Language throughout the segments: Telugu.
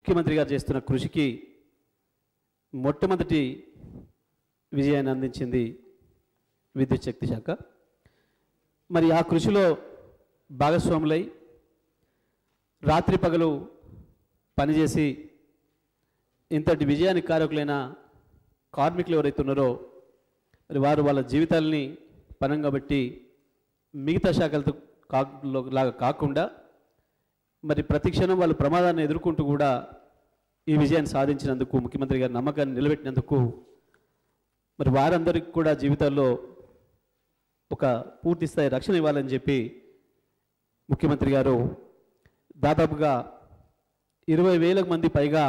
ముఖ్యమంత్రి గారు చేస్తున్న కృషికి మొట్టమొదటి విజయాన్ని అందించింది విద్యుత్ శక్తి శాఖ. మరి ఆ కృషిలో భాగస్వాములై రాత్రి పగలు పనిచేసి ఇంతటి విజయానికి కారకులైన కార్మికులు ఎవరైతే ఉన్నారో మరి వారు వాళ్ళ జీవితాలని పనంగా బట్టి మిగతా శాఖలతో లాగా కాకుండా మరి ప్రతి క్షణం వాళ్ళు ప్రమాదాన్ని ఎదుర్కొంటూ కూడా ఈ విజయాన్ని సాధించినందుకు, ముఖ్యమంత్రి గారి నమ్మకాన్ని నిలబెట్టినందుకు మరి వారందరికీ కూడా జీవితాల్లో ఒక పూర్తి స్థాయి రక్షణ ఇవ్వాలని చెప్పి ముఖ్యమంత్రి గారు దాదాపుగా 20,000 మంది పైగా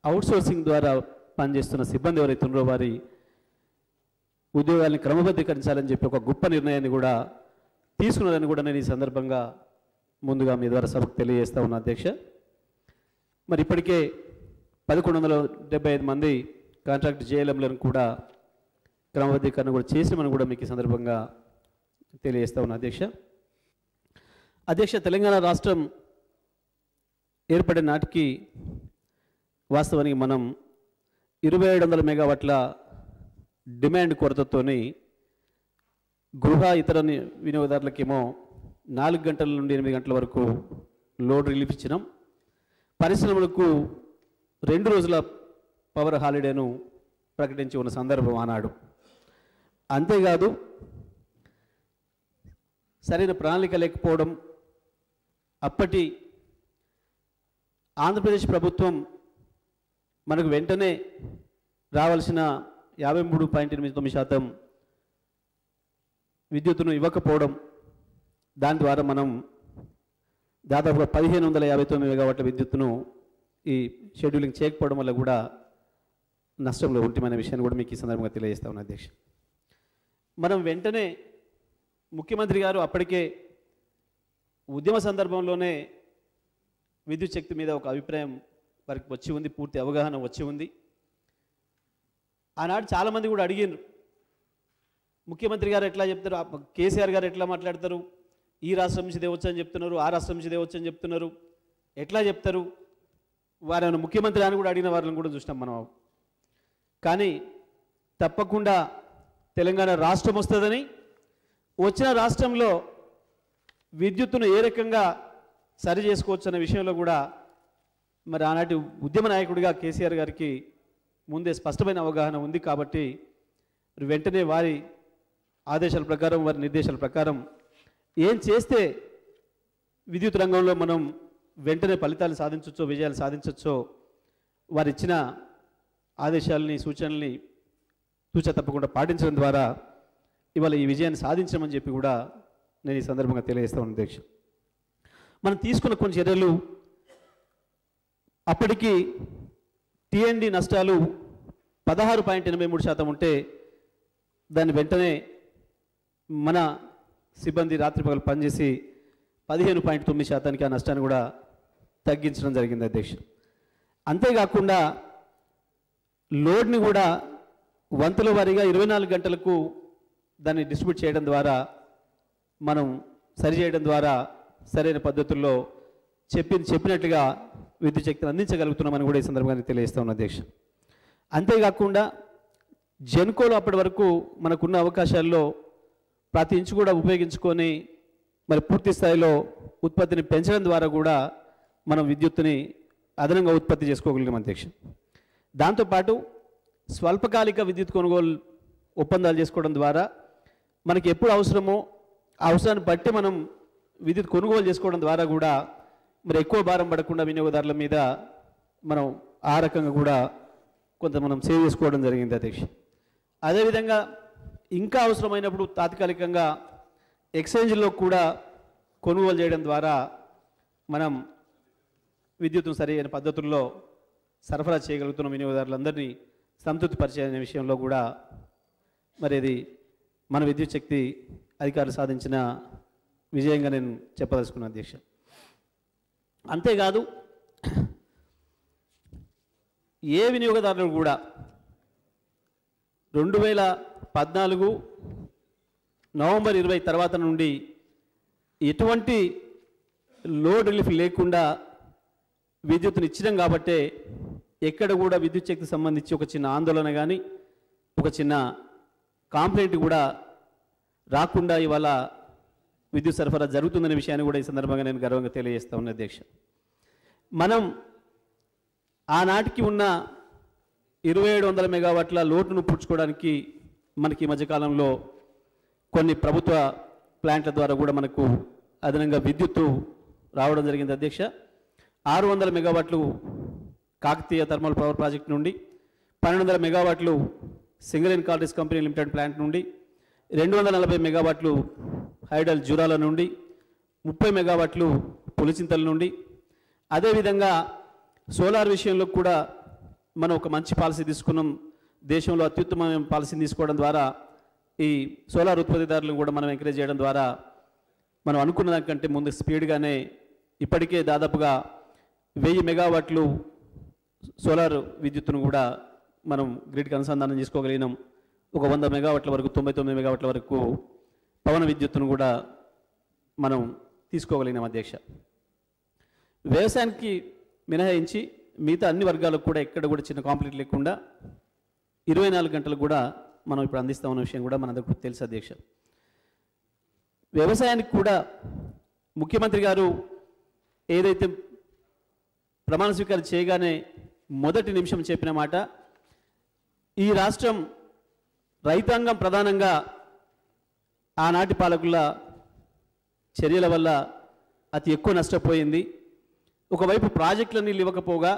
అవుట్సోర్సింగ్ ద్వారా పనిచేస్తున్న సిబ్బంది ఎవరైతే ఉన్నారో వారి ఉద్యోగాల్ని క్రమబద్ధీకరించాలని చెప్పి ఒక గొప్ప నిర్ణయాన్ని కూడా తీసుకున్నారని కూడా నేను ఈ సందర్భంగా ముందుగా మీ ద్వారా సభకు తెలియజేస్తా ఉన్నా అధ్యక్ష. మరి ఇప్పటికే 1175 మంది కాంట్రాక్ట్ జేఎల్ఎంలను కూడా క్రమబద్ధీకరణ కూడా చేసినామని కూడా మీకు ఈ సందర్భంగా తెలియజేస్తా ఉన్నా అధ్యక్ష. తెలంగాణ రాష్ట్రం ఏర్పడిన నాటికి వాస్తవానికి మనం 2700 మెగావాట్ల డిమాండ్ కొరతతోని గృహ ఇతర వినియోగదారులకేమో 4 గంటల నుండి 8 గంటల వరకు లోడ్ రిలీఫ్ ఇచ్చినాం. పరిశ్రమలకు 2 రోజుల పవర్ హాలిడేను ప్రకటించి ఉన్న సందర్భం ఆనాడు. అంతేకాదు సరైన ప్రణాళిక లేకపోవడం, అప్పటి ఆంధ్రప్రదేశ్ ప్రభుత్వం మనకు వెంటనే రావాల్సిన 53.89% విద్యుత్తును ఇవ్వకపోవడం, దాని ద్వారా మనం దాదాపుగా 1559 మెగావాట్ల విద్యుత్తును ఈ షెడ్యూలింగ్ చేయకపోవడం వల్ల కూడా నష్టంలో ఉంటమనే విషయాన్ని కూడా మీకు ఈ సందర్భంగా తెలియజేస్తా ఉన్నా అధ్యక్ష. మనం వెంటనే ముఖ్యమంత్రి గారు అప్పటికే ఉద్యమ సందర్భంలోనే విద్యుత్ శక్తి మీద ఒక అభిప్రాయం వారికి వచ్చి ఉంది, పూర్తి అవగాహన వచ్చి ఉంది. ఆనాడు చాలామంది కూడా అడిగినారు, ముఖ్యమంత్రి గారు ఎట్లా చెప్తారు, కేసీఆర్ గారు ఎట్లా మాట్లాడతారు, ఈ రాష్ట్రం నుంచి దేవచ్చు అని చెప్తున్నారు, ఆ రాష్ట్రం నుంచి దేవచ్చు అని చెప్తున్నారు, ఎట్లా చెప్తారు, వారు ముఖ్యమంత్రి అని కూడా అడిగిన వారిని కూడా చూసినాం మనం. కానీ తప్పకుండా తెలంగాణ రాష్ట్రం వస్తుందని, వచ్చిన రాష్ట్రంలో విద్యుత్తును ఏ రకంగా సరి చేసుకోవచ్చు అనే విషయంలో కూడా మరి ఆనాటి ఉద్యమ నాయకుడిగా కేసీఆర్ గారికి ముందే స్పష్టమైన అవగాహన ఉంది. కాబట్టి వెంటనే వారి ఆదేశాల ప్రకారం, వారి నిర్దేశాల ప్రకారం ఏం చేస్తే విద్యుత్ రంగంలో మనం వెంటనే ఫలితాలు సాధించవచ్చో, విజయాలు సాధించవచ్చో వారు ఇచ్చిన ఆదేశాలని, సూచనల్ని తూచా తప్పకుండా పాటించడం ద్వారా ఇవాళ ఈ విజయాన్ని సాధించమని చెప్పి కూడా నేను ఈ సందర్భంగా తెలియజేస్తా ఉన్నాను అధ్యక్ష. మనం తీసుకున్న కొన్ని చర్యలు, అప్పటికి టీఎన్డీ నష్టాలు 16.83% ఉంటే దాన్ని వెంటనే మన సిబ్బంది రాత్రి పగలు పనిచేసి 15.9% ఆ నష్టాన్ని కూడా తగ్గించడం జరిగింది అధ్యక్ష. అంతేకాకుండా లోడ్ని కూడా వంతుల వారీగా 24 గంటలకు దాన్ని డిస్ట్రిబ్యూట్ చేయడం ద్వారా, మనం సరిచేయడం ద్వారా సరైన పద్ధతుల్లో చెప్పినట్లుగా విద్యుత్ శక్తిని అందించగలుగుతున్నామని కూడా ఈ సందర్భంగా తెలియజేస్తా ఉన్న అధ్యక్ష. అంతేకాకుండా జెన్కోలో అప్పటి వరకు మనకున్న అవకాశాల్లో ప్రతి ఇంచు కూడా ఉపయోగించుకొని మరి పూర్తి స్థాయిలో ఉత్పత్తిని పెంచడం ద్వారా కూడా మనం విద్యుత్తుని అదనంగా ఉత్పత్తి చేసుకోగలిగాం అధ్యక్ష. దాంతోపాటు స్వల్పకాలిక విద్యుత్ కొనుగోలు ఒప్పందాలు చేసుకోవడం ద్వారా మనకి ఎప్పుడు అవసరమో ఆ అవసరాన్ని బట్టి మనం విద్యుత్ కొనుగోలు చేసుకోవడం ద్వారా కూడా మరి ఎక్కువ భారం పడకుండా వినియోగదారుల మీద మనం ఆ రకంగా కూడా కొంత మనం సేవ్ చేసుకోవడం జరిగింది అధ్యక్ష. అదేవిధంగా ఇంకా అవసరమైనప్పుడు తాత్కాలికంగా ఎక్స్చేంజ్లో కూడా కొనుగోలు చేయడం ద్వారా మనం విద్యుత్తును సరైన పద్ధతుల్లో సరఫరా చేయగలుగుతున్న వినియోగదారులందరినీ సంతృప్తిపరిచే విషయంలో కూడా మరి ఇది మన విద్యుత్ శక్తి అధికారులు సాధించిన విజయంగా నేను చెప్పదలుచుకున్నాను అధ్యక్ష. అంతేకాదు ఏ వినియోగదారులు కూడా 2014 నవంబర్ 20 తర్వాత నుండి ఎటువంటి లోడ్ రిలీఫ్ లేకుండా విద్యుత్తుని ఇచ్చినాం కాబట్టే ఎక్కడ కూడా విద్యుత్ శక్తికి సంబంధించి ఒక చిన్న ఆందోళన కానీ ఒక చిన్న కాంప్లైంట్ కూడా రాకుండా ఇవాళ విద్యుత్ సరఫరా జరుగుతుందనే విషయాన్ని కూడా ఈ సందర్భంగా నేను గర్వంగా తెలియజేస్తా ఉన్నా అధ్యక్ష. మనం ఆనాటికి ఉన్న 2700 మెగావాట్ల లోటును పూడ్చుకోవడానికి మనకి ఈ మధ్యకాలంలో కొన్ని ప్రభుత్వ ప్లాంట్ల ద్వారా కూడా మనకు అదనంగా విద్యుత్తు రావడం జరిగింది అధ్యక్ష. 600 మెగావాట్లు కాకతీయ థర్మల్ పవర్ ప్రాజెక్ట్ నుండి, 1200 మెగావాట్లు Singareni collieries company limited plant నుండి, 240 మెగావాట్లు హైడల్ జూరాల నుండి, 30 మెగావాట్లు పులిచింతల నుండి. అదేవిధంగా సోలార్ విషయంలో కూడా మనం ఒక మంచి పాలసీ తీసుకున్నాం. దేశంలో అత్యుత్తమమైన పాలసీని తీసుకోవడం ద్వారా ఈ సోలార్ ఉత్పత్తిదారులను కూడా మనం ఎంకరేజ్ చేయడం ద్వారా మనం అనుకున్న దానికంటే ముందు స్పీడ్గానే ఇప్పటికే దాదాపుగా 1000 మెగావాట్లు సోలార్ విద్యుత్తును కూడా మనం గ్రిడ్కి అనుసంధానం చేసుకోగలిగినాం. ఒక 100 మెగావాట్ల వరకు 99 మెగావాట్ల వరకు పవన విద్యుత్తును కూడా మనం తీసుకోగలిగినాం అధ్యక్ష. వ్యవసాయానికి మినహాయించి మిగతా అన్ని వర్గాలకు కూడా ఎక్కడ కూడా చిన్న కాంప్లీట్ లేకుండా 24 గంటలు కూడా మనం ఇప్పుడు అందిస్తా ఉన్న విషయం కూడా మనందరికీ తెలుసు అధ్యక్ష. వ్యవసాయానికి కూడా ముఖ్యమంత్రి గారు ఏదైతే ప్రమాణ స్వీకారం చేయగానే మొదటి నిమిషం చెప్పిన మాట, ఈ రాష్ట్రం రైతాంగం ప్రధానంగా ఆనాటి పాలకుల చర్యల వల్ల అతి ఎక్కువ నష్టపోయింది. ఒకవైపు ప్రాజెక్టుల నీళ్ళు ఇవ్వకపోగా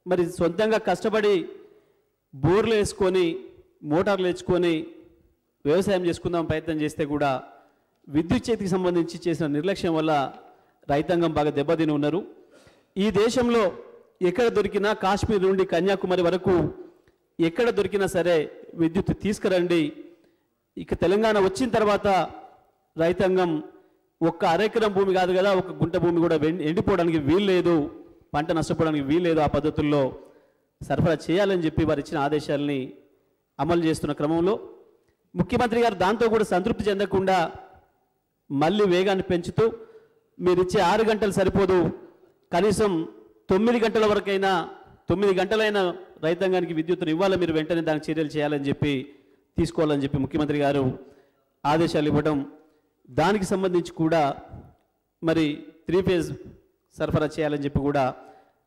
మరి సొంతంగా కష్టపడి బోర్లు వేసుకొని మోటార్లు వేసుకొని వ్యవసాయం చేసుకుందాం ప్రయత్నం చేస్తే కూడా విద్యుత్ చేతికి సంబంధించి చేసిన నిర్లక్ష్యం వల్ల రైతాంగం బాగా దెబ్బతిని ఉన్నారు. ఈ దేశంలో ఎక్కడ దొరికినా కాశ్మీర్ నుండి కన్యాకుమారి వరకు ఎక్కడ దొరికినా సరే విద్యుత్ తీసుకురండి. ఇక తెలంగాణ వచ్చిన తర్వాత రైతాంగం ఒక్క అరెకరం భూమి కాదు కదా, ఒక గుంట భూమి కూడా ఎండిపోవడానికి వీల్లేదు, పంట నష్టపోవడానికి వీల్లేదు. ఆ పద్ధతుల్లో సరఫరా చేయాలని చెప్పి వారు ఇచ్చిన ఆదేశాలని అమలు చేస్తున్న క్రమంలో ముఖ్యమంత్రి గారు దాంతో కూడా సంతృప్తి చెందకుండా మళ్ళీ వేగాన్ని పెంచుతూ మీరు ఇచ్చే 6 గంటలు సరిపోదు, కనీసం 9 గంటల వరకైనా 9 గంటలైనా రైతాంగానికి విద్యుత్తును ఇవ్వాలి, మీరు వెంటనే దానికి చర్యలు చేయాలని చెప్పి తీసుకోవాలని చెప్పి ముఖ్యమంత్రి గారు ఆదేశాలు ఇవ్వడం, దానికి సంబంధించి కూడా మరి 3 ఫేజ్ సరఫరా చేయాలని చెప్పి కూడా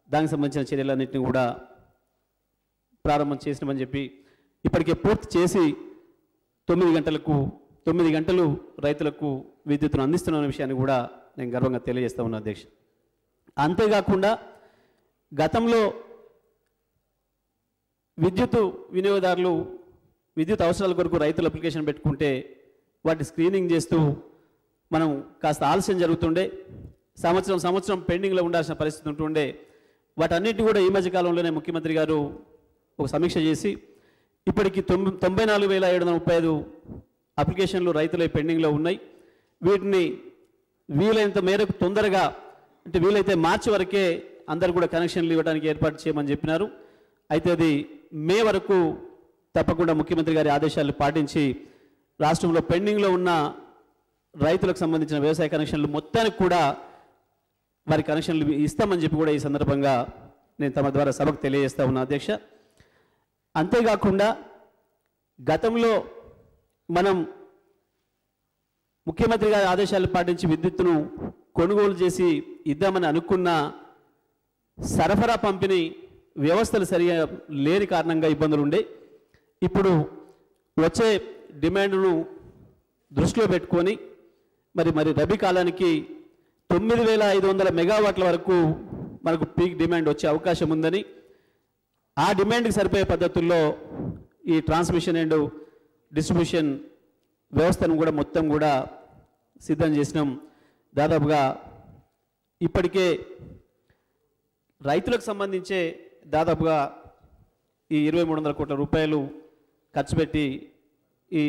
దానికి సంబంధించిన చర్యలన్నింటినీ కూడా ప్రారంభం చేసినామని చెప్పి ఇప్పటికే పూర్తి చేసి 9 గంటలు రైతులకు విద్యుత్తును అందిస్తున్న విషయాన్ని కూడా నేను గర్వంగా తెలియజేస్తా ఉన్నా అధ్యక్ష. అంతేకాకుండా గతంలో విద్యుత్ వినియోగదారులు విద్యుత్ అవసరాల కొరకు రైతులు అప్లికేషన్ పెట్టుకుంటే వాటి స్క్రీనింగ్ చేస్తూ మనం కాస్త ఆలస్యం జరుగుతుండే, సంవత్సరం పెండింగ్లో ఉండాల్సిన పరిస్థితి ఉంటుండే. వాటన్నిటిని కూడా ఈ మధ్యకాలంలోనే ముఖ్యమంత్రి గారు ఒక సమీక్ష చేసి ఇప్పటికి 94,735 అప్లికేషన్లు రైతులే పెండింగ్లో ఉన్నాయి. వీటిని వీలైనంత మేరకు తొందరగా, అంటే వీలైతే మార్చి వరకే అందరూ కూడా కనెక్షన్లు ఇవ్వడానికి ఏర్పాటు చేయమని చెప్పినారు. అయితే అది మే వరకు తప్పకుండా ముఖ్యమంత్రి గారి ఆదేశాలు పాటించి రాష్ట్రంలో పెండింగ్లో ఉన్న రైతులకు సంబంధించిన వ్యవసాయ కనెక్షన్లు మొత్తానికి కూడా వారి కనెక్షన్లు ఇస్తామని చెప్పి కూడా ఈ సందర్భంగా నేను తమ ద్వారా సభకు తెలియజేస్తా ఉన్నా అధ్యక్ష. అంతేకాకుండా గతంలో మనం ముఖ్యమంత్రి గారి ఆదేశాలు పాటించి విద్యుత్తును కొనుగోలు చేసి ఇద్దామని అనుకున్న సరఫరా పంపిణీ వ్యవస్థలు సరిగా లేని కారణంగా ఇబ్బందులు ఉండే. ఇప్పుడు వచ్చే డిమాండ్ను దృష్టిలో పెట్టుకొని మరి రబీ కాలానికి 9,500 మెగావాట్ల వరకు మనకు పీక్ డిమాండ్ వచ్చే అవకాశం ఉందని, ఆ డిమాండ్కి సరిపోయే పద్ధతుల్లో ఈ ట్రాన్స్మిషన్ అండ్ డిస్ట్రిబ్యూషన్ వ్యవస్థను కూడా మొత్తం కూడా సిద్ధం చేసినాం. దాదాపుగా ఇప్పటికే రైతులకు సంబంధించే దాదాపుగా ఈ 2,300 కోట్ల రూపాయలు ఖర్చు పెట్టి ఈ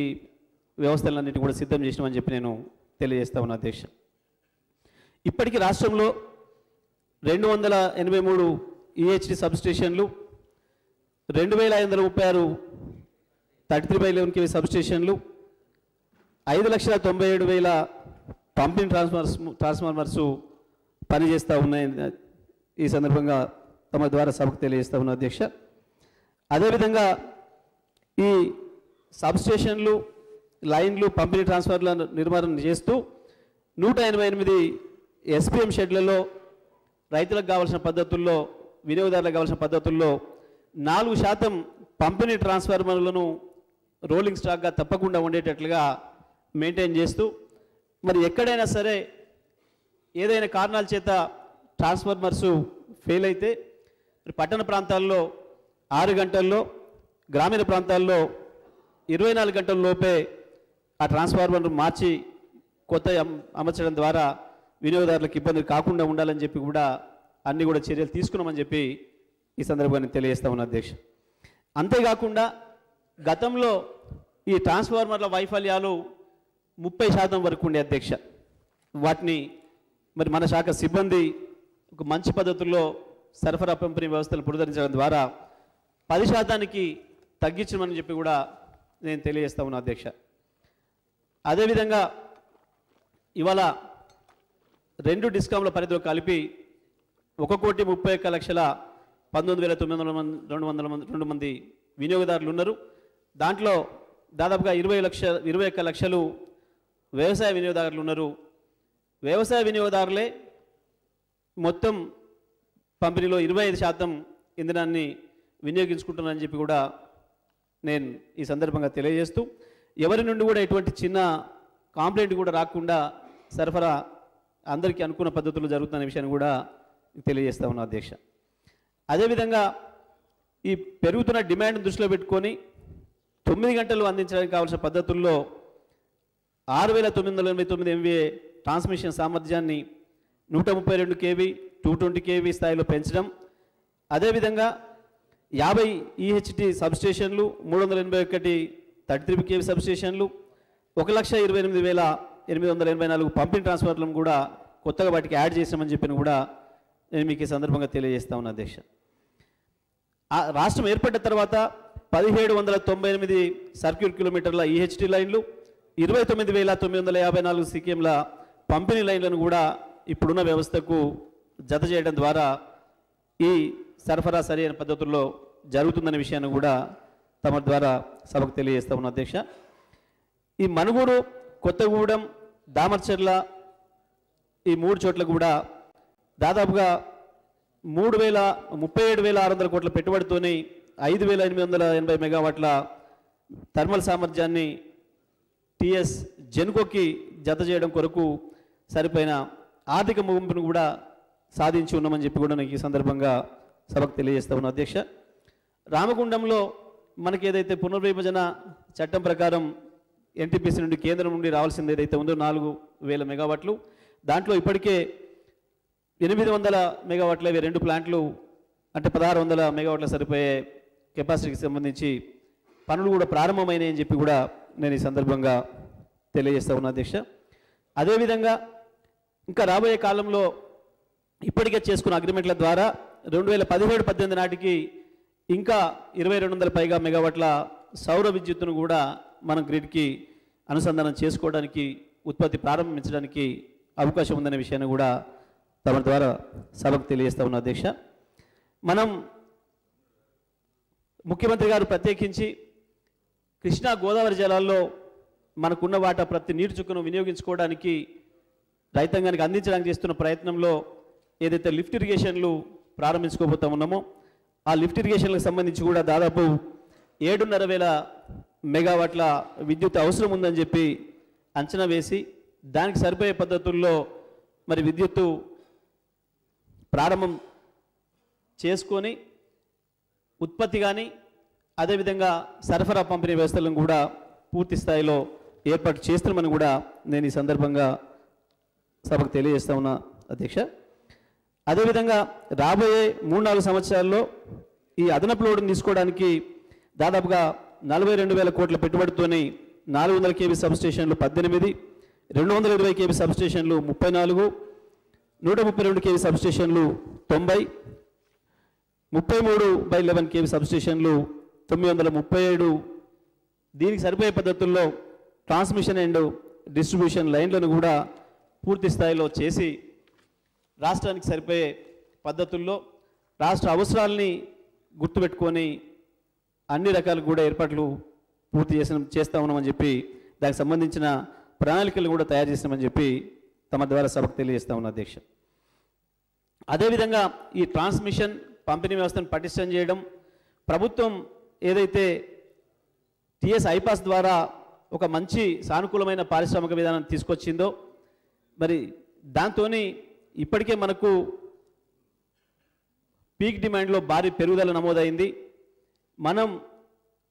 వ్యవస్థలన్నింటినీ కూడా సిద్ధం చేసినామని చెప్పి నేను తెలియజేస్తా ఉన్నా అధ్యక్ష. ఇప్పటికీ రాష్ట్రంలో 283 ఈహెచ్డి సబ్స్టేషన్లు, 2,536 33/11 kV సబ్స్టేషన్లు, 5,97,000 పంపింగ్ ట్రాన్స్ఫార్మర్స్ పనిచేస్తూ ఉన్నాయి ఈ సందర్భంగా తమ ద్వారా సభకు తెలియజేస్తా ఉన్న అధ్యక్ష. అదేవిధంగా ఈ సబ్స్టేషన్లు, లైన్లు, పంపిణీ ట్రాన్స్ఫర్ల నిర్మాణం చేస్తూ 188 SPM షెడ్లలో రైతులకు కావాల్సిన పద్ధతుల్లో, వినియోగదారులకు కావాల్సిన పద్ధతుల్లో 4% పంపిణీ ట్రాన్స్ఫార్మర్లను రోలింగ్ స్టాక్గా తప్పకుండా ఉండేటట్లుగా మెయింటైన్ చేస్తూ, మరి ఎక్కడైనా సరే ఏదైనా కారణాల చేత ట్రాన్స్ఫార్మర్సు ఫెయిల్ అయితే పట్టణ ప్రాంతాల్లో 6 గంటల్లో, గ్రామీణ ప్రాంతాల్లో 24 గంటల లోపే ఆ ట్రాన్స్ఫార్మర్ మార్చి కొత్త అమర్చడం ద్వారా వినియోగదారులకు ఇబ్బంది కాకుండా ఉండాలని చెప్పి కూడా అన్ని కూడా చర్యలు తీసుకున్నామని చెప్పి ఈ సందర్భాన్ని తెలియజేస్తా ఉన్నా అధ్యక్ష. అంతేకాకుండా గతంలో ఈ ట్రాన్స్ఫార్మర్ల వైఫల్యాలు 30% వరకు ఉండే అధ్యక్ష. వాటిని మరి మన శాఖ సిబ్బంది ఒక మంచి పద్ధతుల్లో సరఫరా పంపిణీ వ్యవస్థలు పునరుద్ధరించడం ద్వారా 10% తగ్గించమని చెప్పి కూడా నేను తెలియజేస్తా ఉన్నా అధ్యక్ష. అదేవిధంగా ఇవాళ 2 డిస్కామ్ల పరిధిలో కలిపి 1,31,19,202 మంది వినియోగదారులు ఉన్నారు. దాంట్లో దాదాపుగా 21 లక్షలు వ్యవసాయ వినియోగదారులు ఉన్నారు. వ్యవసాయ వినియోగదారులే మొత్తం పంపిణీలో 25% ఇంధనాన్ని వినియోగించుకుంటున్నారని చెప్పి కూడా నేను ఈ సందర్భంగా తెలియజేస్తూ, ఎవరి నుండి కూడా ఎటువంటి చిన్న కాంప్లైంట్ కూడా రాకుండా సరఫరా అందరికీ అనుకున్న పద్ధతుల్లో జరుగుతున్న విషయాన్ని కూడా తెలియజేస్తా ఉన్నా అధ్యక్ష. అదేవిధంగా ఈ పెరుగుతున్న డిమాండ్ దృష్టిలో పెట్టుకొని 9 గంటలు అందించడానికి కావాల్సిన పద్ధతుల్లో 6,989 MVA ట్రాన్స్మిషన్ సామర్థ్యాన్ని 132 kV 220 kV స్థాయిలో పెంచడం, అదేవిధంగా 50 EHT సబ్స్టేషన్లు, 381 33 kV సబ్స్టేషన్లు, 1,28,884 పంపిణీ ట్రాన్స్ఫార్మర్లను కూడా కొత్తగా వాటికి యాడ్ చేసామని చెప్పిన కూడా నేను మీకు ఈ సందర్భంగా తెలియజేస్తా ఉన్నా అధ్యక్ష. రాష్ట్రం ఏర్పడ్డ తర్వాత 1,798 సర్క్యూట్ కిలోమీటర్ల EHT లైన్లు, 29,954 CKMల పంపిణీ లైన్లను కూడా ఇప్పుడున్న వ్యవస్థకు జత చేయడం ద్వారా ఈ సరఫరా సరైన పద్ధతుల్లో జరుగుతుందనే విషయాన్ని కూడా తమ ద్వారా సభకు తెలియజేస్తా ఉన్న అధ్యక్ష. ఈ మనుగూరు, కొత్తగూడెం, దామర్చర్ల ఈ 3 చోట్ల కూడా దాదాపుగా 37,600 కోట్ల పెట్టుబడితోని 5,880 మెగావాట్ల థర్మల్ సామర్థ్యాన్ని టిఎస్ జెన్కోకి జత చేయడం కొరకు సరిపోయిన ఆర్థిక ముగింపును కూడా సాధించి ఉన్నామని చెప్పి కూడా నాకు ఈ సందర్భంగా సభకు తెలియజేస్తా ఉన్నా అధ్యక్ష. రామగుండంలో మనకి ఏదైతే పునర్విభజన చట్టం ప్రకారం ఎన్టీపీసీ నుండి కేంద్రం నుండి రావాల్సింది ఏదైతే ఉందో 4,000 మెగావాట్లు, దాంట్లో ఇప్పటికే 800 మెగావాట్ల 2 ప్లాంట్లు అంటే 1,600 మెగావాట్ల సరిపోయే కెపాసిటీకి సంబంధించి పనులు కూడా ప్రారంభమైనాయి అని చెప్పి కూడా నేను ఈ సందర్భంగా తెలియజేస్తా ఉన్నా అధ్యక్ష. అదేవిధంగా ఇంకా రాబోయే కాలంలో ఇప్పటికే చేసుకున్న అగ్రిమెంట్ల ద్వారా 2017-18 నాటికి ఇంకా 2,200 పైగా మెగావాట్ల సౌర విద్యుత్తును కూడా మనం గ్రిడ్కి అనుసంధానం చేసుకోవడానికి, ఉత్పత్తి ప్రారంభించడానికి అవకాశం ఉందనే విషయాన్ని కూడా తమ ద్వారా సభకు తెలియజేస్తా ఉన్న అధ్యక్ష. మనం ముఖ్యమంత్రి గారు ప్రత్యేకించి కృష్ణా గోదావరి జలాల్లో మనకున్న వాటా ప్రతి నీటి చుక్కను వినియోగించుకోవడానికి, రైతాంగానికి అందించడానికి చేస్తున్న ప్రయత్నంలో ఏదైతే లిఫ్ట్ ఇరిగేషన్లు ప్రారంభించుకోబోతా ఉన్నామో ఆ లిఫ్ట్ ఇరిగేషన్లకు సంబంధించి కూడా దాదాపు 7,500 మెగావాట్ల విద్యుత్ అవసరం ఉందని చెప్పి అంచనా వేసి దానికి సరిపోయే పద్ధతుల్లో మరి విద్యుత్తు ప్రారంభం చేసుకొని ఉత్పత్తి కానీ అదేవిధంగా సరఫరా పంపిణీ వ్యవస్థలను కూడా పూర్తి స్థాయిలో ఏర్పాటు చేస్తున్నామని కూడా నేను ఈ సందర్భంగా సభకు తెలియజేస్తా ఉన్నా అధ్యక్ష. అదేవిధంగా రాబోయే 3-4 సంవత్సరాల్లో ఈ అదనపు లోడును తీసుకోవడానికి దాదాపుగా 42,000 కోట్ల పెట్టుబడితోని 400 kV సబ్స్టేషన్లు 18, 220 kV సబ్స్టేషన్లు 34, 132 kV సబ్స్టేషన్లు 90, 33/11 kV సబ్స్టేషన్లు 937, దీనికి సరిపోయే పద్ధతుల్లో ట్రాన్స్మిషన్ అండ్ డిస్ట్రిబ్యూషన్ లైన్లను కూడా పూర్తి స్థాయిలో చేసి రాష్ట్రానికి సరిపోయే పద్ధతుల్లో రాష్ట్ర అవసరాలని గుర్తుపెట్టుకొని అన్ని రకాలు కూడా ఏర్పాట్లు పూర్తి చేస్తూ ఉన్నామని చెప్పి దానికి సంబంధించిన ప్రణాళికలు కూడా తయారు చేసినామని చెప్పి తమ ద్వారా సభకు తెలియజేస్తా ఉన్న అధ్యక్ష. అదేవిధంగా ఈ ట్రాన్స్మిషన్ పంపిణీ వ్యవస్థను పటిష్టం చేయడం, ప్రభుత్వం ఏదైతే టిఎస్ ఐపాస్ ద్వారా ఒక మంచి సానుకూలమైన పారిశ్రామిక విధానం తీసుకొచ్చిందో మరి దాంతో ఇప్పటికే మనకు పీక్ డిమాండ్లో భారీ పెరుగుదల నమోదైంది. మనం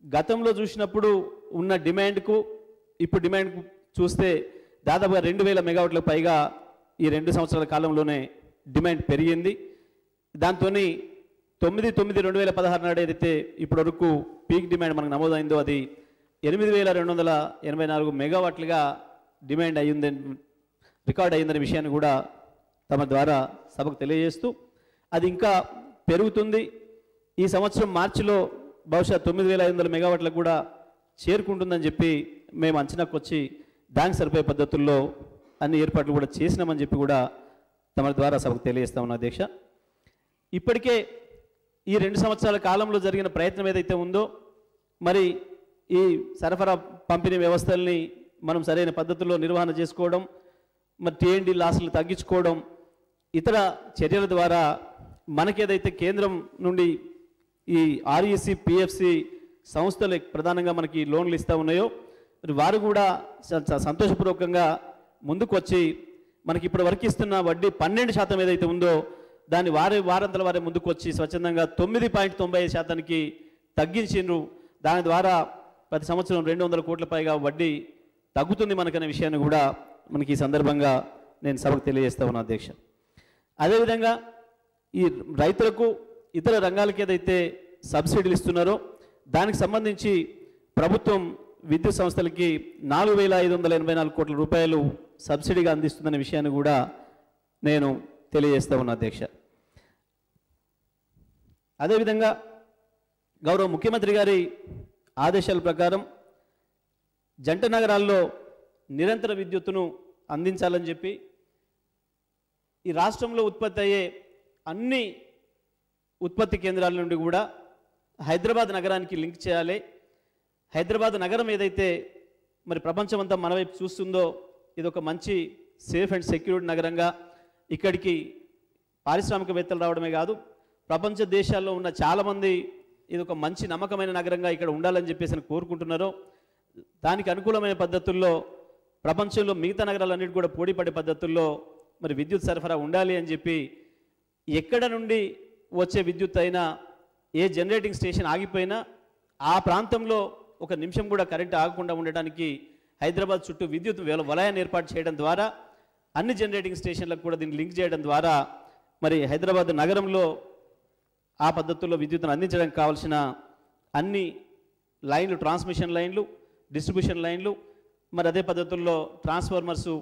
గతంలో చూసినప్పుడు ఉన్న డిమాండ్కు ఇప్పుడు డిమాండ్కు చూస్తే దాదాపుగా 2000 మెగావాట్లకు పైగా ఈ 2 సంవత్సరాల కాలంలోనే డిమాండ్ పెరిగింది. దాంతో 9/9/2016 నాడు ఏదైతే ఇప్పటి వరకు పీక్ డిమాండ్ మనకు నమోదైందో అది 8284 మెగావాట్లుగా డిమాండ్ అయ్యిందని రికార్డ్ అయ్యిందనే విషయాన్ని కూడా తమ ద్వారా సభకు తెలియజేస్తూ అది ఇంకా పెరుగుతుంది. ఈ సంవత్సరం మార్చిలో బహుశా 9500 మెగావాట్లకు కూడా చేరుకుంటుందని చెప్పి మేము అంచనాకు వచ్చి దానికి సరిపోయే పద్ధతుల్లో అన్ని ఏర్పాట్లు కూడా చేసినామని చెప్పి కూడా తమ ద్వారా సభకు తెలియజేస్తా ఉన్నా అధ్యక్ష. ఇప్పటికే ఈ 2 సంవత్సరాల కాలంలో జరిగిన ప్రయత్నం ఏదైతే ఉందో మరి ఈ సరఫరా పంపిణీ వ్యవస్థల్ని మనం సరైన పద్ధతుల్లో నిర్వహణ చేసుకోవడం, మరి టీఎన్డీ లాసులు తగ్గించుకోవడం, ఇతర చర్యల ద్వారా మనకేదైతే కేంద్రం నుండి ఈ ఆర్ఈసి పిఎఫ్సి సంస్థలు ప్రధానంగా మనకి లోన్లు ఇస్తూ ఉన్నాయో మరి వారు కూడా సంతోషపూర్వకంగా ముందుకు వచ్చి మనకి ఇప్పటి వరకు ఇస్తున్న వడ్డీ 12% ఏదైతే ఉందో దాన్ని వారంతల వారే ముందుకు వచ్చి స్వచ్ఛందంగా 9.95% తగ్గించిండ్రు. దాని ద్వారా ప్రతి సంవత్సరం 200 కోట్ల పైగా వడ్డీ తగ్గుతుంది మనకనే విషయాన్ని కూడా మనకి ఈ సందర్భంగా నేను సభకు తెలియజేస్తా ఉన్నా అధ్యక్ష. అదేవిధంగా ఈ రైతులకు ఇతర రంగాలకి ఏదైతే సబ్సిడీలు ఇస్తున్నారో దానికి సంబంధించి ప్రభుత్వం విద్యుత్ సంస్థలకి 4584 కోట్ల రూపాయలు సబ్సిడీగా అందిస్తుందనే విషయాన్ని కూడా నేను తెలియజేస్తా ఉన్నా అధ్యక్ష. అదేవిధంగా గౌరవ ముఖ్యమంత్రి గారి ఆదేశాల ప్రకారం జంట నగరాల్లో నిరంతర విద్యుత్తును అందించాలని చెప్పి ఈ రాష్ట్రంలో ఉత్పత్తి అయ్యే అన్ని ఉత్పత్తి కేంద్రాల నుండి కూడా హైదరాబాద్ నగరానికి లింక్ చేయాలి. హైదరాబాద్ నగరం ఏదైతే మరి ప్రపంచమంతా మన వైపు చూస్తుందో ఇది ఒక మంచి సేఫ్ అండ్ సెక్యూర్డ్ నగరంగా, ఇక్కడికి పారిశ్రామికవేత్తలు రావడమే కాదు ప్రపంచ దేశాల్లో ఉన్న చాలామంది ఇది ఒక మంచి నమ్మకమైన నగరంగా ఇక్కడ ఉండాలని చెప్పేసి కోరుకుంటున్నారో దానికి అనుకూలమైన పద్ధతుల్లో ప్రపంచంలో మిగతా నగరాలన్నిటి కూడా పోటీపడే పద్ధతుల్లో మరి విద్యుత్ సరఫరా ఉండాలి అని చెప్పి ఎక్కడ నుండి వచ్చే విద్యుత్ అయినా ఏ జనరేటింగ్ స్టేషన్ ఆగిపోయినా ఆ ప్రాంతంలో ఒక నిమిషం కూడా కరెంటు ఆగకుండా ఉండటానికి హైదరాబాద్ చుట్టూ విద్యుత్ వలయాన్ని ఏర్పాటు చేయడం ద్వారా అన్ని జనరేటింగ్ స్టేషన్లకు కూడా దీన్ని లింక్ చేయడం ద్వారా మరి హైదరాబాద్ నగరంలో ఆ పద్ధతుల్లో విద్యుత్తును అందించడానికి కావాల్సిన అన్ని లైన్లు, ట్రాన్స్మిషన్ లైన్లు, డిస్ట్రిబ్యూషన్ లైన్లు, మరి అదే పద్ధతుల్లో ట్రాన్స్ఫార్మర్సు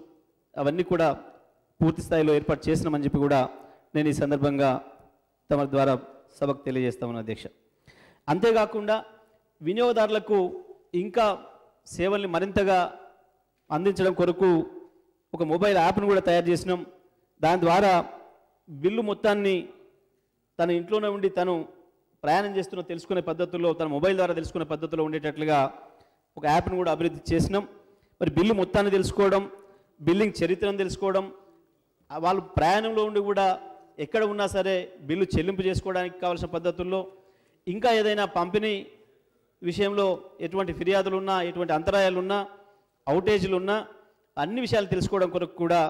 అవన్నీ కూడా పూర్తి స్థాయిలో ఏర్పాటు చేసినామని చెప్పి కూడా నేను ఈ సందర్భంగా తమ ద్వారా సభకు తెలియజేస్తా ఉన్నా అధ్యక్ష. అంతేకాకుండా వినియోగదారులకు ఇంకా సేవల్ని మరింతగా అందించడం కొరకు ఒక మొబైల్ యాప్ను కూడా తయారు చేసినాం. దాని ద్వారా బిల్లు మొత్తాన్ని తన ఇంట్లోనే ఉండి తను ప్రయాణం చేస్తున్న తెలుసుకునే పద్ధతుల్లో తన మొబైల్ ద్వారా తెలుసుకునే పద్ధతిలో ఉండేటట్లుగా ఒక యాప్ను కూడా అభివృద్ధి చేసినాం. మరి బిల్లు మొత్తాన్ని తెలుసుకోవడం, బిల్లింగ్ చరిత్రను తెలుసుకోవడం, వాళ్ళు ప్రయాణంలో ఉండి కూడా ఎక్కడ ఉన్నా సరే బిల్లు చెల్లింపు చేసుకోవడానికి కావాల్సిన పద్ధతుల్లో, ఇంకా ఏదైనా పంపిణీ విషయంలో ఎటువంటి ఫిర్యాదులు ఉన్నా, ఎటువంటి అంతరాయాలు ఉన్నా, అవుటేజీలు ఉన్నా అన్ని విషయాలు తెలుసుకోవడం కొరకు కూడా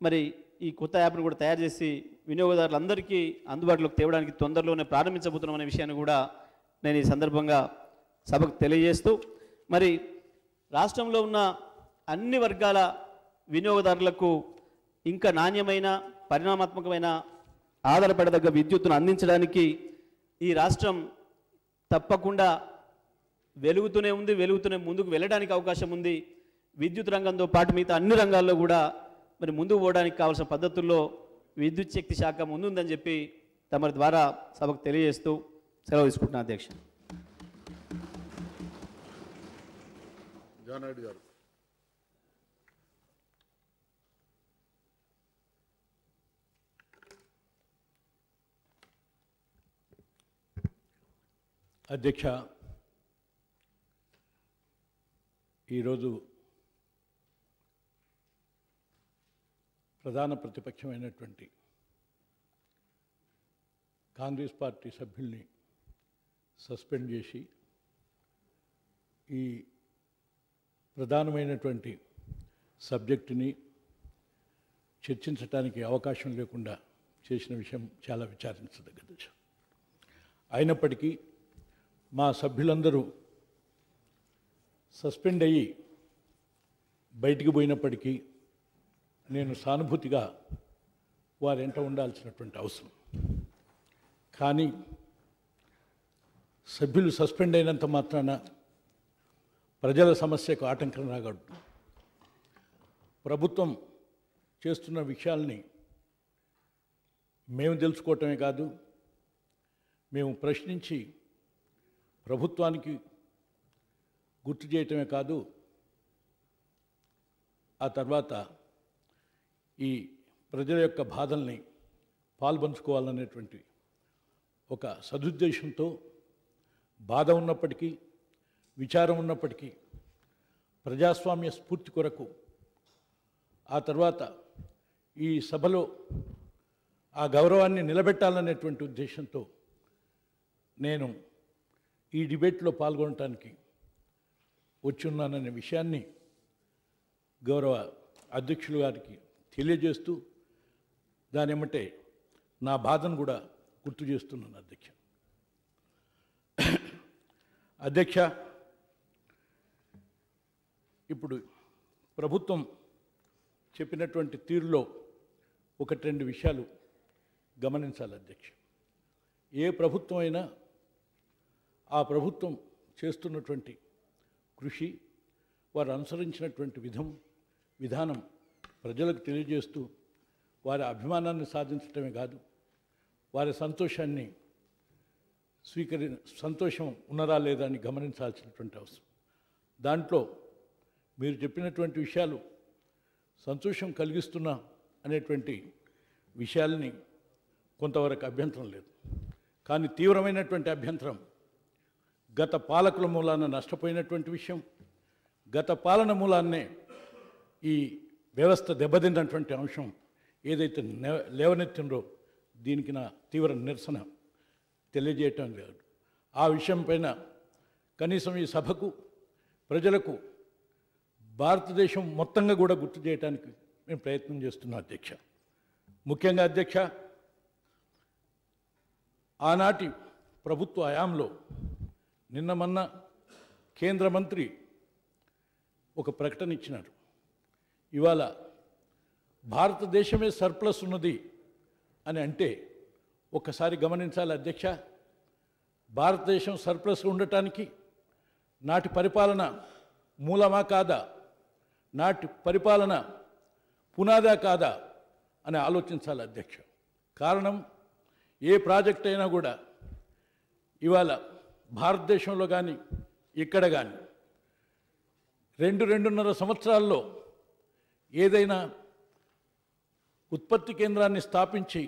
మరి ఈ కొత్త యాప్ను కూడా తయారు చేసి వినియోగదారులందరికీ అందుబాటులోకి తేవడానికి తొందరలోనే ప్రారంభించబోతున్నామనే విషయాన్ని కూడా నేను ఈ సందర్భంగా సభకు తెలియజేస్తూ మరి రాష్ట్రంలో ఉన్న అన్ని వర్గాల వినియోగదారులకు ఇంకా నాణ్యమైన, పరిణామాత్మకమైన, ఆధారపడదగ్గ విద్యుత్తును అందించడానికి ఈ రాష్ట్రం తప్పకుండా వెలుగుతూనే ముందుకు వెళ్ళడానికి అవకాశం ఉంది. విద్యుత్ రంగంతో పాటు మిగతా అన్ని రంగాల్లో కూడా మరి ముందుకు పోవడానికి కావాల్సిన పద్ధతుల్లో విద్యుత్ శక్తి శాఖ ముందుందని చెప్పి తమ ద్వారా సభకు తెలియజేస్తూ సెలవు తీసుకుంటున్నాను అధ్యక్ష. జానారెడ్డి గారు. అధ్యక్ష, ఈరోజు ప్రధాన ప్రతిపక్షమైనటువంటి కాంగ్రెస్ పార్టీ సభ్యుల్ని సస్పెండ్ చేసి ఈ ప్రధానమైనటువంటి సబ్జెక్టుని చర్చించడానికి అవకాశం లేకుండా చేసిన విషయం చాలా విచారించదగ్గ విషయం. అయినప్పటికీ మా సభ్యులందరూ సస్పెండ్ అయ్యి బయటికి పోయినప్పటికీ నేను సానుభూతిగా వారెంట ఉండాల్సినటువంటి అవసరం. కానీ సభ్యులు సస్పెండ్ అయినంత మాత్రాన ప్రజల సమస్యకు ఆటంకం రాగలదు. ప్రభుత్వం చేస్తున్న విషయాల్ని మేము తెలుసుకోవటమే కాదు, మేము ప్రశ్నించి ప్రభుత్వానికి గుర్తు చేయటమే కాదు, ఆ తర్వాత ఈ ప్రజల యొక్క బాధల్ని పాల్పంచుకోవాలనేటువంటి ఒక సదుద్దేశంతో బాధ ఉన్నప్పటికీ, విచారం ఉన్నప్పటికీ ప్రజాస్వామ్య స్ఫూర్తి కొరకు, ఆ తర్వాత ఈ సభలో ఆ గౌరవాన్ని నిలబెట్టాలనేటువంటి ఉద్దేశంతో నేను ఈ డిబేట్లో పాల్గొనడానికి వచ్చి ఉన్నాననే విషయాన్ని గౌరవ అధ్యక్షులు గారికి తెలియజేస్తూ దాని ఏమంటే నా బాధను కూడా గుర్తు చేస్తున్నాను. అధ్యక్ష, ఇప్పుడు ప్రభుత్వం చెప్పినటువంటి తీరులో ఒకటి రెండు విషయాలు గమనించాలి అధ్యక్ష. ఏ ప్రభుత్వం అయినా ఆ ప్రభుత్వం చేస్తున్నటువంటి కృషి, వారు అనుసరించినటువంటి విధానం ప్రజలకు తెలియజేస్తూ వారి అభిమానాన్ని సాధించటమే కాదు, వారి సంతోషాన్ని సంతోషం ఉన్నదా లేదా అని గమనించాల్సినటువంటి అవసరం. దాంట్లో మీరు చెప్పినటువంటి విషయాలు సంతోషం కలిగిస్తున్నా అనేటువంటి విషయాల్ని కొంతవరకు అభ్యంతరం లేదు. కానీ తీవ్రమైనటువంటి అభ్యంతరం గత పాలకుల మూలాన నష్టపోయినటువంటి విషయం, గత పాలన మూలాన్నే ఈ వ్యవస్థ దెబ్బతిన్నటువంటి అంశం ఏదైతే లేవనెత్తిందో దీనికి నా తీవ్ర నిరసన తెలియజేయటం లేదు. ఆ విషయం పైన కనీసం ఈ సభకు, ప్రజలకు, భారతదేశం మొత్తంగా కూడా గుర్తు చేయడానికి మేము ప్రయత్నం చేస్తున్నాం అధ్యక్ష. ముఖ్యంగా అధ్యక్ష, ఆనాటి ప్రభుత్వ హయాంలో నిన్న మొన్న కేంద్ర మంత్రి ఒక ప్రకటన ఇచ్చినారు. ఇవాళ భారతదేశమే సర్ప్లస్ ఉన్నది అని అంటే ఒక్కసారి గమనించాలి అధ్యక్ష. భారతదేశం సర్ప్లస్ ఉండటానికి నాటి పరిపాలన మూలమా కాదా, నాటి పరిపాలన పునాదా కాదా అని ఆలోచించాలి అధ్యక్ష. కారణం, ఏ ప్రాజెక్ట్ అయినా కూడా ఇవాళ భారతదేశంలో కానీ ఇక్కడ కానీ 2-2.5 సంవత్సరాల్లో ఏదైనా ఉత్పత్తి కేంద్రాన్ని స్థాపించి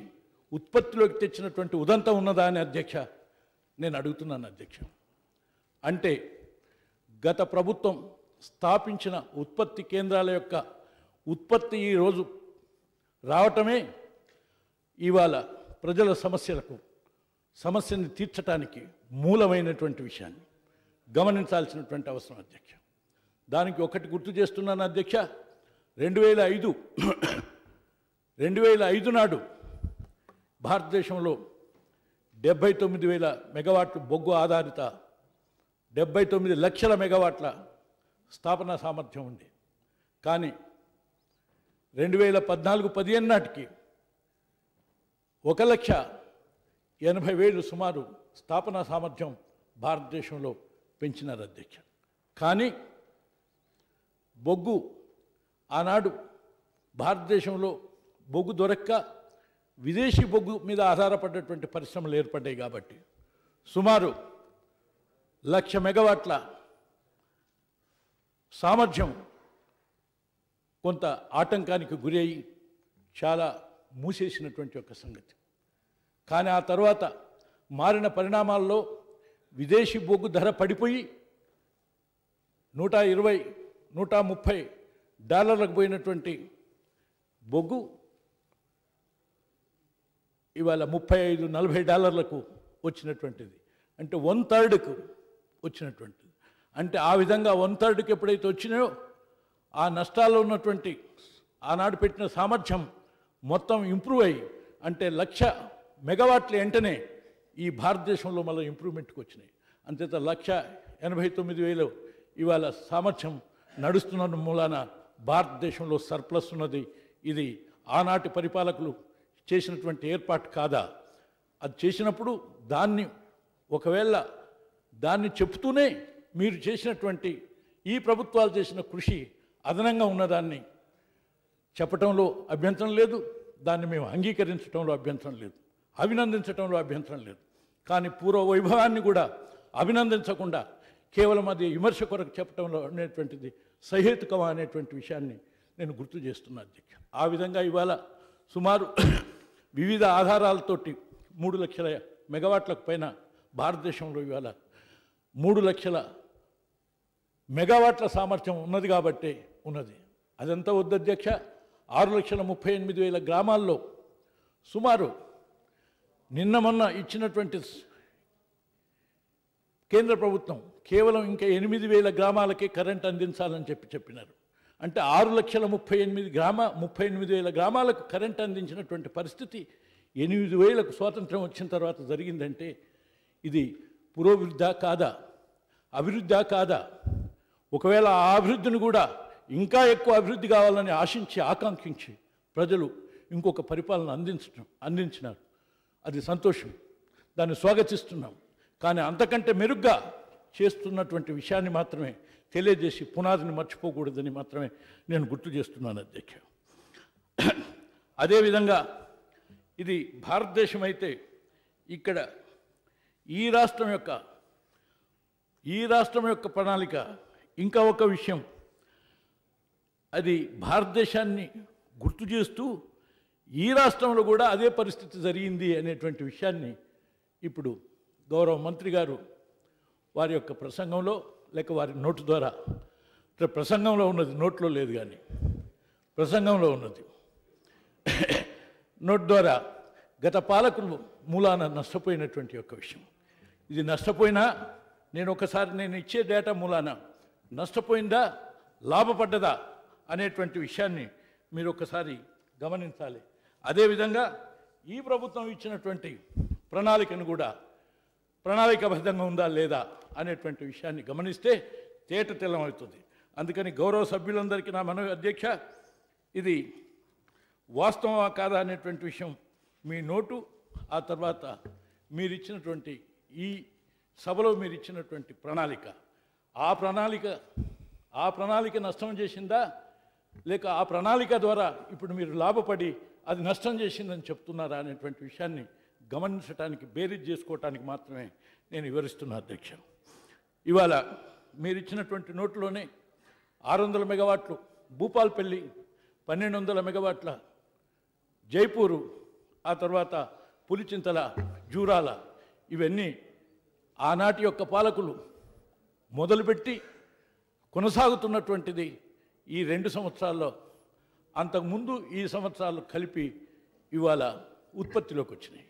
ఉత్పత్తిలోకి తెచ్చినటువంటి ఉదంతం ఉన్నదా అని అధ్యక్ష నేను అడుగుతున్నాను అధ్యక్ష. అంటే గత ప్రభుత్వం స్థాపించిన ఉత్పత్తి కేంద్రాల యొక్క ఉత్పత్తి ఈరోజు రావటమే ఇవాళ ప్రజల సమస్యని తీర్చడానికి మూలమైనటువంటి విషయాన్ని గమనించాల్సినటువంటి అవసరం అధ్యక్ష. దానికి ఒకటి గుర్తు చేస్తున్నాను అధ్యక్ష. 2005 నాడు భారతదేశంలో 79,000 మెగావాట్లు బొగ్గు ఆధారిత 79 లక్షల మెగావాట్ల స్థాపన సామర్థ్యం ఉంది. కానీ 2014-15 నాటికి 1,80,000 సుమారు స్థాపన సామర్థ్యం భారతదేశంలో పెంచినారు అధ్యక్ష. కానీ బొగ్గు ఆనాడు భారతదేశంలో బొగ్గు దొరక్క విదేశీ బొగ్గు మీద ఆధారపడ్డటువంటి పరిశ్రమలు ఏర్పడ్డాయి. కాబట్టి సుమారు 1,00,000 మెగావాట్ల సామర్థ్యం కొంత ఆటంకానికి గురి అయ్యి చాలా మూసేసినటువంటి ఒక సంగతి. కానీ ఆ తర్వాత మారిన పరిణామాల్లో విదేశీ బొగ్గు ధర పడిపోయి $120, $130 పోయినటువంటి బొగ్గు ఇవాళ $35-40 వచ్చినటువంటిది. అంటే 1/3కు వచ్చినటువంటిది. అంటే ఆ విధంగా 1/3కి ఎప్పుడైతే వచ్చినాయో ఆ నష్టాల్లో ఉన్నటువంటి ఆనాడు పెట్టిన సామర్థ్యం మొత్తం ఇంప్రూవ్ అయ్యి అంటే 1,00,000 మెగావాట్లు వెంటనే ఈ భారతదేశంలో మళ్ళీ ఇంప్రూవ్మెంట్కి వచ్చినాయి. అంతేత 1,89,000 ఇవాళ సామర్థ్యం నడుస్తున్న మూలాన భారతదేశంలో సర్ప్లస్ ఉన్నది. ఇది ఆనాటి పరిపాలకులు చేసినటువంటి ఏర్పాటు కాదా? అది చేసినప్పుడు ఒకవేళ దాన్ని చెప్తూనే మీరు చేసినటువంటి ఈ ప్రభుత్వాలు చేసిన కృషి అదనంగా ఉన్నదాన్ని చెప్పటంలో అభ్యంతరం లేదు. దాన్ని మేము అంగీకరించడంలో అభ్యంతరం లేదు, అభినందించడంలో అభ్యంతరం లేదు. కానీ పూర్వ వైభవాన్ని కూడా అభినందించకుండా కేవలం అది విమర్శ కొరకు చెప్పడంలో అనేటువంటిది సహేతుకమా అనేటువంటి విషయాన్ని నేను గుర్తు చేస్తున్నా అధ్యక్ష. ఆ విధంగా ఇవాళ సుమారు వివిధ ఆధారాలతోటి 3 లక్షల మెగావాట్లకు పైన భారతదేశంలో ఇవాళ 3 లక్షల మెగావాట్ల సామర్థ్యం ఉన్నది కాబట్టి ఉన్నది. అదంతా వద్దు అధ్యక్ష. 6,38,000 గ్రామాల్లో సుమారు నిన్న మొన్న ఇచ్చినటువంటి కేంద్ర ప్రభుత్వం కేవలం ఇంకా 8,000 గ్రామాలకే కరెంట్ అందించాలని చెప్పినారు. అంటే 6,38,000 గ్రామాలకు కరెంట్ అందించినటువంటి పరిస్థితి 8,000కు స్వాతంత్రం వచ్చిన తర్వాత జరిగిందంటే ఇది పురోభివృద్ధా కాదా, అభివృద్ధా కాదా? ఒకవేళ ఆ అభివృద్ధిని కూడా ఇంకా ఎక్కువ అభివృద్ధి కావాలని ఆకాంక్షించి ప్రజలు ఇంకొక పరిపాలన అందించినారు. అది సంతోషం, దాన్ని స్వాగతిస్తున్నాం. కానీ అంతకంటే మెరుగ్గా చేస్తున్నటువంటి విషయాన్ని మాత్రమే తెలియజేసి పునాదిని మర్చిపోకూడదని మాత్రమే నేను గుర్తు చేస్తున్నాను అధ్యక్ష. అదేవిధంగా ఇది భారతదేశం అయితే ఇక్కడ ఈ రాష్ట్రం యొక్క ప్రణాళిక ఇంకా ఒక విషయం, అది భారతదేశాన్ని గుర్తు చేస్తూ ఈ రాష్ట్రంలో కూడా అదే పరిస్థితి జరిగింది అనేటువంటి విషయాన్ని ఇప్పుడు గౌరవ మంత్రి గారు వారి యొక్క ప్రసంగంలో లేక వారి నోటు ద్వారా, ప్రసంగంలో ఉన్నది నోట్లో లేదు కానీ ప్రసంగంలో ఉన్నది నోట్ ద్వారా గత పాలకులు మూలాన నష్టపోయినటువంటి యొక్క విషయం. ఇది నష్టపోయినా నేను ఇచ్చే డేటా మూలాన నష్టపోయిందా లాభపడ్డదా అనేటువంటి విషయాన్ని మీరు ఒకసారి గమనించాలి. అదేవిధంగా ఈ ప్రభుత్వం ఇచ్చినటువంటి ప్రణాళికను కూడా ప్రణాళికాబద్ధంగా ఉందా లేదా అనేటువంటి విషయాన్ని గమనిస్తే తేటతెల్లమవుతుంది. అందుకని గౌరవ సభ్యులందరికీ నా మనవి అధ్యక్ష, ఇది వాస్తవమా కాదా అనేటువంటి విషయం మీ నోటు, ఆ తర్వాత మీరిచ్చినటువంటి ఈ సభలో మీరిచ్చినటువంటి ప్రణాళిక, ఆ ప్రణాళిక నష్టం చేసిందా లేక ఆ ప్రణాళిక ద్వారా ఇప్పుడు మీరు లాభపడి అది నష్టం చేసిందని చెప్తున్నారా అనేటువంటి విషయాన్ని గమనించడానికి, బేరీజ్ చేసుకోవటానికి మాత్రమే నేను వివరిస్తున్నా అధ్యక్ష. ఇవాళ మీరు ఇచ్చినటువంటి నోట్లోనే 600 మెగావాట్లు భూపాల్పల్లి, 1,200 మెగావాట్ల జైపూరు, ఆ తర్వాత పులిచింతల, జూరాల, ఇవన్నీ ఆనాటి యొక్క పాలకులు మొదలుపెట్టి కొనసాగుతున్నటువంటిది ఈ 2 సంవత్సరాల్లో. అంతకుముందు ఈ సంవత్సరాలు కలిపి ఇవాళ ఉత్పత్తిలోకి వచ్చినాయి.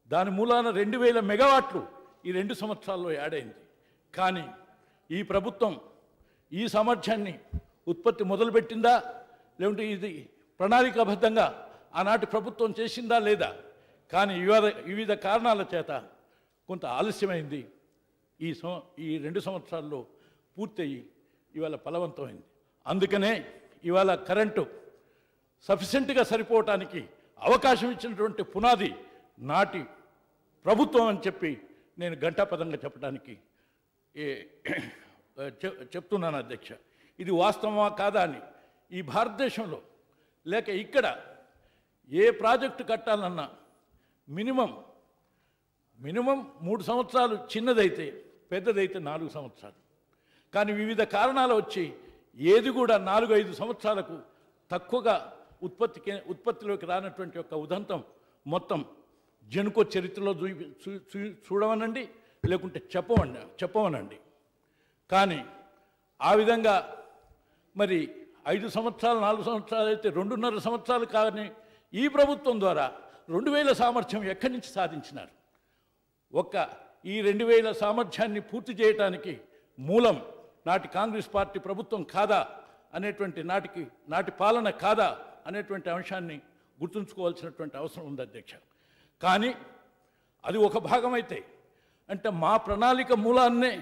దాని మూలాన 2,000 మెగావాట్లు ఈ 2 సంవత్సరాల్లో యాడ్ అయింది. కానీ ఈ ప్రభుత్వం ఈ సామర్థ్యాన్ని ఉత్పత్తి మొదలుపెట్టిందా లేకుంటే ఇది ప్రణాళికాబద్ధంగా ఆనాటి ప్రభుత్వం చేసిందా లేదా? కానీ వివిధ కారణాల చేత కొంత ఆలస్యమైంది. ఈ 2 సంవత్సరాల్లో పూర్తయి ఇవాళ ఫలవంతమైంది. అందుకనే ఇవాళ కరెంటు సఫిషియెంట్గా సరిపోవటానికి అవకాశం ఇచ్చినటువంటి పునాది నాటి ప్రభుత్వం అని చెప్పి నేను ఘంటాపదంగా చెప్పడానికి చెప్తున్నాను అధ్యక్ష. ఇది వాస్తవమా కాదా అని ఈ భారతదేశంలో లేక ఇక్కడ ఏ ప్రాజెక్టు కట్టాలన్నా మినిమం 3 సంవత్సరాలు చిన్నదైతే, పెద్దదైతే 4 సంవత్సరాలు. కానీ వివిధ కారణాలు వచ్చి ఏది కూడా 4-5 సంవత్సరాలకు తక్కువగా ఉత్పత్తిలోకి రానటువంటి యొక్క ఉదంతం మొత్తం జనుకో చరిత్రలో చూడవనండి, లేకుంటే చెప్పమనండి. కానీ ఆ విధంగా మరి 5 సంవత్సరాలు 4 సంవత్సరాలు అయితే 2.5 సంవత్సరాలు కానీ ఈ ప్రభుత్వం ద్వారా 2000 సామర్థ్యం ఎక్కడి నుంచి సాధించినారు? ఈ 2000 సామర్థ్యాన్ని పూర్తి చేయడానికి మూలం నాటి కాంగ్రెస్ పార్టీ ప్రభుత్వం కాదా అనేటువంటి నాటి పాలన కాదా అనేటువంటి అంశాన్ని గుర్తుంచుకోవాల్సినటువంటి అవసరం ఉంది అధ్యక్ష. కానీ అది ఒక భాగమైతే అంటే మా ప్రణాళిక మూలాన్నే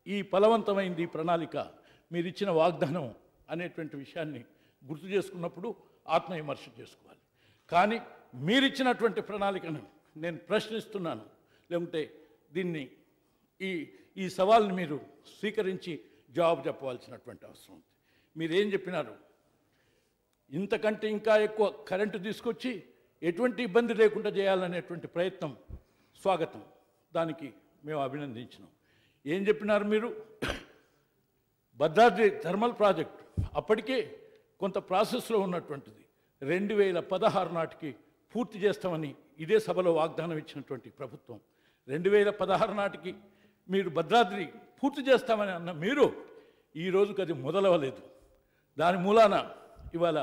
ఈ ఫలవంతమైంది ప్రణాళిక మీరు ఇచ్చిన వాగ్దానం అనేటువంటి విషయాన్ని గుర్తు చేసుకున్నప్పుడు ఆత్మవిమర్శ చేసుకోవాలి. కానీ మీరిచ్చినటువంటి ప్రణాళికను నేను ప్రశ్నిస్తున్నాను. లేకుంటే దీన్ని ఈ సవాల్ని మీరు స్వీకరించి జవాబు చెప్పవలసినటువంటి అవసరం ఉంది. మీరేం చెప్పినారు? ఇంతకంటే ఇంకా ఎక్కువ కరెంటు తీసుకొచ్చి ఎటువంటి ఇబ్బంది లేకుండా చేయాలనేటువంటి ప్రయత్నం స్వాగతం, దానికి మేము అభినందించినాం. ఏం చెప్పినారు మీరు? భద్రాద్రి థర్మల్ ప్రాజెక్ట్ అప్పటికే కొంత ప్రాసెస్లో ఉన్నటువంటిది 2016 నాటికి పూర్తి చేస్తామని ఇదే సభలో వాగ్దానం ఇచ్చినటువంటి ప్రభుత్వం 2016 నాటికి మీరు భద్రాద్రి పూర్తి చేస్తామని అన్న మీరు ఈ రోజుకి అది మొదలవలేదు. దాని మూలాన ఇవాళ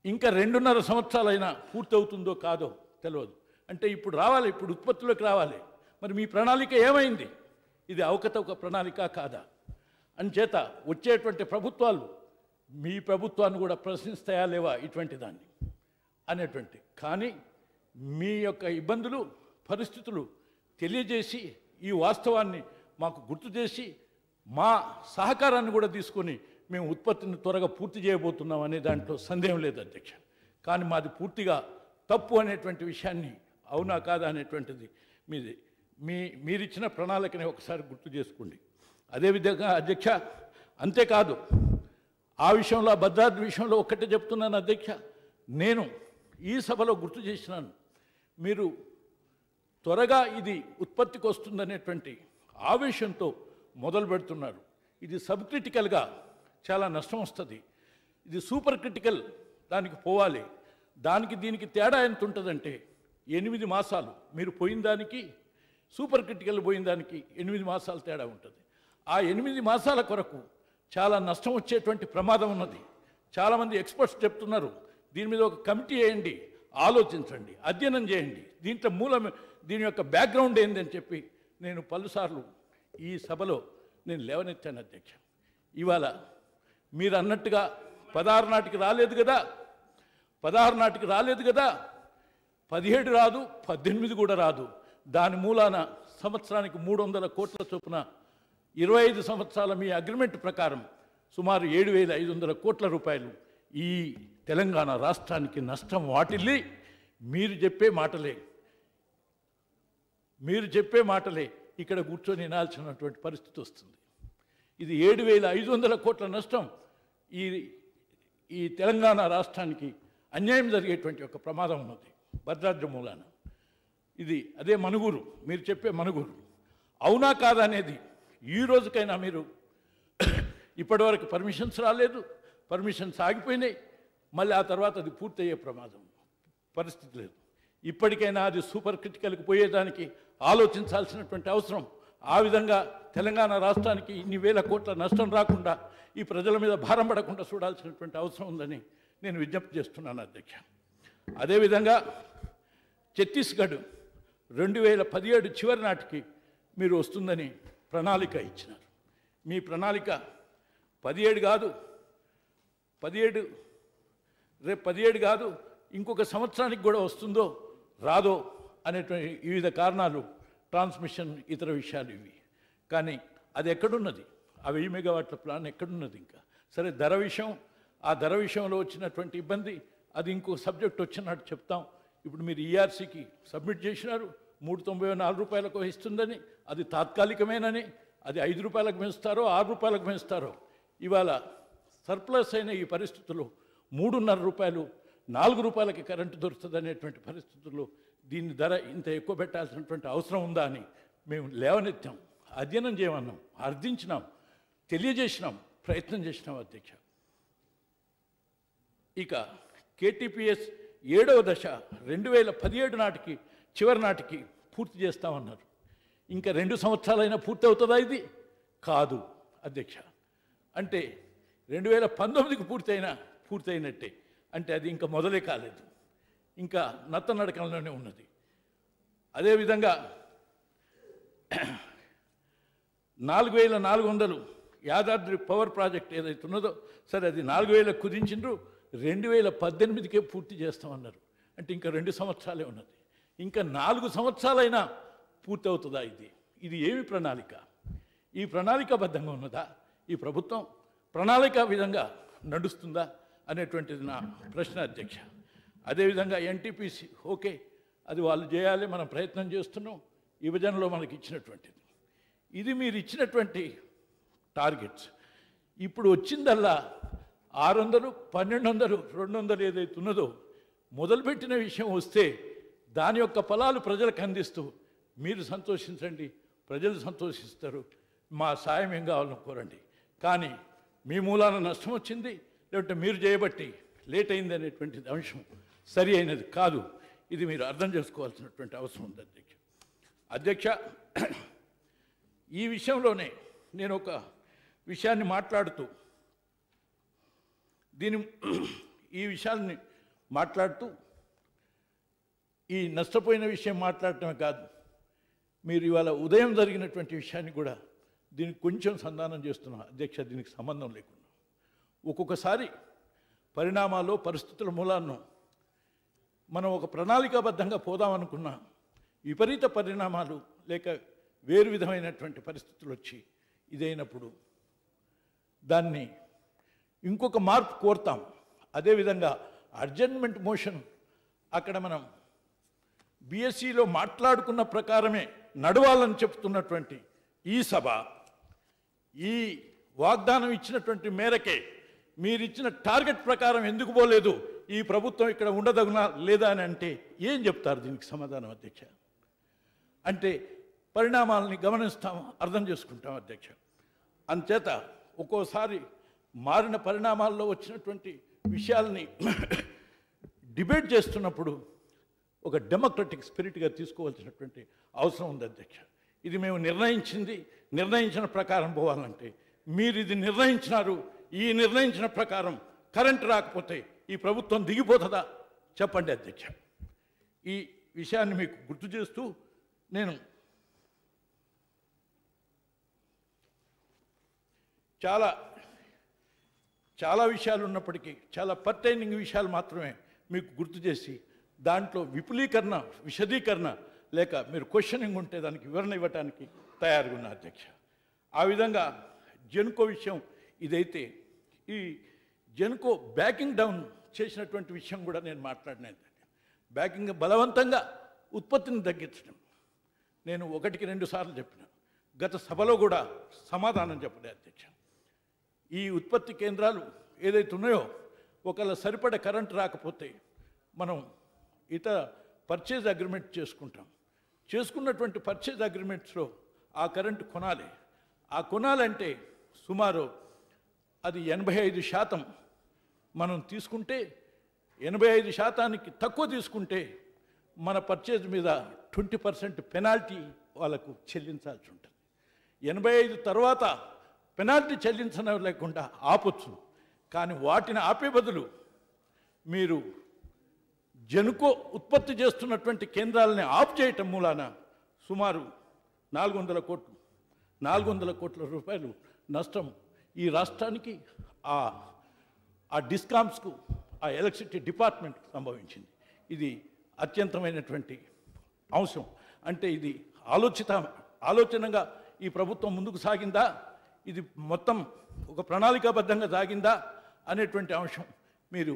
ఇంకా 2.5 సంవత్సరాలైనా పూర్తి అవుతుందో కాదో తెలియదు. అంటే ఇప్పుడు రావాలి, ఇప్పుడు ఉత్పత్తిలోకి రావాలి. మరి మీ ప్రణాళిక ఏమైంది? ఇది అవకతవక ప్రణాళిక కాదా? అంచేత వచ్చేటువంటి ప్రభుత్వాలు మీ ప్రభుత్వాన్ని కూడా ప్రశ్నిస్తాయా లేవా ఇటువంటి దాన్ని అనేటువంటి. కానీ మీ యొక్క ఇబ్బందులు పరిస్థితులు తెలియజేసి ఈ వాస్తవాన్ని మాకు గుర్తు చేసి మా సహకారాన్ని కూడా తీసుకొని మేము ఉత్పత్తిని త్వరగా పూర్తి చేయబోతున్నాం అనే దాంట్లో సందేహం లేదు అధ్యక్ష. కానీ మాది పూర్తిగా తప్పు అనేటువంటి విషయాన్ని అవునా కాదా అనేటువంటిది మీరిచ్చిన ప్రణాళికని ఒకసారి గుర్తు చేసుకోండి. అదేవిధంగా అధ్యక్ష, అంతేకాదు ఆ విషయంలో భద్రాద్రి విషయంలో ఒక్కటే చెప్తున్నాను అధ్యక్ష, నేను ఈ సభలో గుర్తు చేసినాను. మీరు త్వరగా ఇది ఉత్పత్తికి వస్తుందనేటువంటి ఆవేశంతో మొదలు పెడుతున్నారు. ఇది సబ్ క్రిటికల్గా చాలా నష్టం వస్తుంది. ఇది సూపర్ క్రిటికల్ దానికి పోవాలి. దానికి దీనికి తేడా ఎంత ఉంటుందంటే 8 మాసాలు మీరు పోయిన దానికి సూపర్ క్రిటికల్ పోయిన దానికి 8 మాసాలు తేడా ఉంటుంది. ఆ 8 మాసాల కొరకు చాలా నష్టం వచ్చేటువంటి ప్రమాదం ఉన్నది. చాలామంది ఎక్స్పర్ట్స్ చెప్తున్నారు, దీని మీద ఒక కమిటీ వేయండి, ఆలోచించండి, అధ్యయనం చేయండి, దీంట్లో మూలం దీని యొక్క బ్యాక్గ్రౌండ్ ఏందని చెప్పి నేను పలుసార్లు ఈ సభలో నేను లేవనెత్తాను అధ్యక్ష. ఇవాళ మీరు అన్నట్టుగా 16 నాటికి రాలేదు కదా, 16 నాటికి రాలేదు కదా, 17 రాదు, 18 కూడా రాదు. దాని మూలాన సంవత్సరానికి 300 కోట్ల చొప్పున 25 సంవత్సరాల మీ అగ్రిమెంట్ ప్రకారం సుమారు 7,500 కోట్ల రూపాయలు ఈ తెలంగాణ రాష్ట్రానికి నష్టం వాటిల్లి మీరు చెప్పే మాటలే ఇక్కడ కూర్చొని వినాల్సినటువంటి పరిస్థితి వస్తుంది. ఇది 7,500 కోట్ల నష్టం ఈ తెలంగాణ రాష్ట్రానికి అన్యాయం జరిగేటువంటి ఒక ప్రమాదం ఉన్నది భద్రాద్రి మూలాన. ఇది అదే మనుగూరు, మీరు చెప్పే మనుగూరు అవునా కాదా అనేది ఈ రోజుకైనా మీరు ఇప్పటివరకు పర్మిషన్స్ రాలేదు, పర్మిషన్స్ ఆగిపోయినాయి, మళ్ళీ ఆ తర్వాత అది పూర్తయ్యే పరిస్థితి లేదు. ఇప్పటికైనా అది సూపర్ క్రిటికల్కి పోయేదానికి ఆలోచించాల్సినటువంటి అవసరం. ఆ విధంగా తెలంగాణ రాష్ట్రానికి ఇన్ని వేల కోట్ల నష్టం రాకుండా ఈ ప్రజల మీద భారం పడకుండా చూడాల్సినటువంటి అవసరం ఉందని నేను విజ్ఞప్తి చేస్తున్నాను అధ్యక్ష. అదేవిధంగా ఛత్తీస్గఢ్ 2017 చివరి నాటికి మీరు వస్తుందని ప్రణాళిక ఇచ్చినారు. మీ ప్రణాళిక 17 కాదు, 17 కాదు, ఇంకొక సంవత్సరానికి కూడా వస్తుందో రాదో అనేటువంటి వివిధ కారణాలు, ట్రాన్స్మిషన్ ఇతర విషయాలు ఇవి. కానీ అది ఎక్కడున్నది? ఆ 1000 మెగావాట్ల ప్లాన్ ఎక్కడున్నది? ఇంకా సరే ఆ ధర విషయంలో వచ్చినటువంటి ఇబ్బంది అది ఇంకో సబ్జెక్ట్ వచ్చినట్టు చెప్తాం. ఇప్పుడు మీరు ఈఆర్సీకి సబ్మిట్ చేసినారు, 394 రూపాయలకు ఇస్తుందని, అది తాత్కాలికమేనని, అది 5 రూపాయలకు పెంచుతారో 6 రూపాయలకు పెంచుతారో. ఇవాళ సర్ప్లస్ అయిన ఈ పరిస్థితుల్లో 3.5 రూపాయలు 4 రూపాయలకి కరెంటు దొరుకుతుంది అనేటువంటి పరిస్థితుల్లో దీని ధర ఇంత ఎక్కువ పెట్టాల్సినటువంటి అవసరం ఉందా అని మేము లేవనెత్తాం, అధ్యయనం చేయమన్నాం, అర్థించినాం, తెలియజేసినాం, ప్రయత్నం చేసినాం అధ్యక్ష. ఇక కేటీపీఎస్ 7వ దశ 2017 నాటికి చివరి నాటికి పూర్తి చేస్తామన్నారు. ఇంకా 2 సంవత్సరాలైనా పూర్తి అవుతుందా ఇది? కాదు అధ్యక్ష. అంటే 2019కి పూర్తయినట్టే. అంటే అది ఇంకా మొదలే కాలేదు, ఇంకా నత్తనడకలోనే ఉన్నది. అదేవిధంగా 4400 యాదాద్రి పవర్ ప్రాజెక్ట్ ఏదైతే ఉన్నదో, సరే అది 4000 కుదించిండ్రు, 2018కే పూర్తి చేస్తామన్నారు. అంటే ఇంకా 2 సంవత్సరాలే ఉన్నది. ఇంకా 4 సంవత్సరాలైనా పూర్తి అవుతుందా ఇది ఏమి ప్రణాళిక? ఈ ప్రణాళికాబద్ధంగా ఉన్నదా ఈ ప్రభుత్వం? ప్రణాళిక విధంగా నడుస్తుందా అనేటువంటిది నా ప్రశ్న అధ్యక్ష. అదేవిధంగా ఎన్టీపీసీ ఓకే, అది వాళ్ళు చేయాలి, మనం ప్రయత్నం చేస్తున్నాం. విభజనలో మనకి ఇచ్చినటువంటిది ఇది, మీరు ఇచ్చినటువంటి టార్గెట్స్ ఇప్పుడు వచ్చిందల్లా 600, 1200, 200 ఏదైతే ఉన్నదో మొదలుపెట్టిన విషయం వస్తే దాని యొక్క ఫలాలు ప్రజలకు అందిస్తూ మీరు సంతోషించండి, ప్రజలు సంతోషిస్తారు, మా సాయం ఏం కావాలని కోరండి. కానీ మీ మూలాన నష్టం వచ్చింది, లేదంటే మీరు చేయబట్టి లేట్ అయింది అనేటువంటి అంశం సరి అయినది కాదు. ఇది మీరు అర్థం చేసుకోవాల్సినటువంటి అవసరం ఉంది అధ్యక్ష. ఈ విషయంలోనే నేను ఒక విషయాన్ని మాట్లాడుతూ ఈ విషయాన్ని మాట్లాడుతూ ఈ నష్టపోయిన విషయం మాట్లాడటమే కాదు, మీరు ఇవాళ ఉదయం జరిగినటువంటి విషయాన్ని కూడా దీనికి కొంచెం సంధానం చేస్తున్నా అధ్యక్ష. దీనికి సంబంధం లేకుండా ఒక్కొక్కసారి పరిణామాలు, పరిస్థితుల మూలాలను మనం ఒక ప్రణాళికాబద్ధంగా పోదామనుకున్న విపరీత పరిణామాలు లేక వేరు విధమైనటువంటి పరిస్థితులు వచ్చి ఇదైనప్పుడు దాన్ని ఇంకొక మార్పు కోరుతాం. అదేవిధంగా అడ్జర్న్మెంట్ మోషన్ అక్కడ మనం బీఎస్సీలో మాట్లాడుకున్న ప్రకారమే నడవాలని చెప్తున్నటువంటి ఈ సభ ఈ వాగ్దానం ఇచ్చినటువంటి మేరకే మీరు ఇచ్చిన టార్గెట్ ప్రకారం ఎందుకు పోలేదు, ఈ ప్రభుత్వం ఇక్కడ ఉండదగునా లేదా అని అంటే ఏం చెప్తారు దీనికి సమాధానం అధ్యక్ష? అంటే పరిణామాలని గమనిస్తాం, అర్థం చేసుకుంటాం అధ్యక్ష. అంచేత ఒక్కోసారి మారిన పరిణామాల్లో వచ్చినటువంటి విషయాల్ని డిబేట్ చేస్తున్నప్పుడు ఒక డెమోక్రటిక్ స్పిరిట్గా తీసుకోవాల్సినటువంటి అవసరం ఉంది అధ్యక్ష. ఇది మేము నిర్ణయించిన ప్రకారం పోవాలంటే మీరు ఇది నిర్ణయించినారు, ఈ నిర్ణయించిన ప్రకారం కరెంట్ రాకపోతే ఈ ప్రభుత్వం దిగిపోతుందా చెప్పండి అధ్యక్ష. ఈ విషయాన్ని మీకు గుర్తు చేస్తూ నేను చాలా విషయాలు ఉన్నప్పటికీ చాలా పర్టైనింగ్ విషయాలు మాత్రమే మీకు గుర్తు చేసి దాంట్లో విశదీకరణ లేక మీరు క్వశ్చనింగ్ ఉంటే దానికి వివరణ ఇవ్వడానికి తయారుగా ఉన్నా అధ్యక్ష. ఆ విధంగా జెన్కో విషయం ఇదైతే ఈ జెన్కో బ్యాకింగ్ డౌన్ చేసినటువంటి విషయం కూడా నేను మాట్లాడినది. బ్యాకింగ్ బలవంతంగా ఉత్పత్తిని తగ్గించడం నేను 1-2 సార్లు చెప్పిన, గత సభలో కూడా సమాధానం చెప్పలే అధ్యక్ష. ఈ ఉత్పత్తి కేంద్రాలు ఏదైతే ఉన్నాయో ఒకవేళ సరిపడ కరెంట్ రాకపోతే మనం ఇతర పర్చేజ్ అగ్రిమెంట్ చేసుకున్నటువంటి పర్చేజ్ అగ్రిమెంట్స్లో ఆ కరెంటు కొనాలి. ఆ కొనాలంటే సుమారు అది 85% మనం తీసుకుంటే 85%కి తక్కువ తీసుకుంటే మన పర్చేజ్ మీద 20% పెనాల్టీ వాళ్ళకు చెల్లించాల్సి ఉంటుంది. 85 తర్వాత పెనాల్టీ చెల్లించడం లేకుండా ఆపొచ్చు. కానీ వాటిని ఆపే బదులు మీరు జెన్కో ఉత్పత్తి చేస్తున్నటువంటి కేంద్రాలని ఆఫ్ చేయటం మూలాన సుమారు 400 కోట్ల రూపాయలు నష్టం ఈ రాష్ట్రానికి, ఆ డిస్కామ్స్కు, ఆ ఎలక్ట్రిసిటీ డిపార్ట్మెంట్కి సంభవించింది. ఇది అత్యంతమైనటువంటి అంశం. అంటే ఇది ఆలోచనగా ఈ ప్రభుత్వం ముందుకు సాగిందా, ఇది మొత్తం ఒక ప్రణాళికాబద్ధంగా సాగిందా అనేటువంటి అంశం మీరు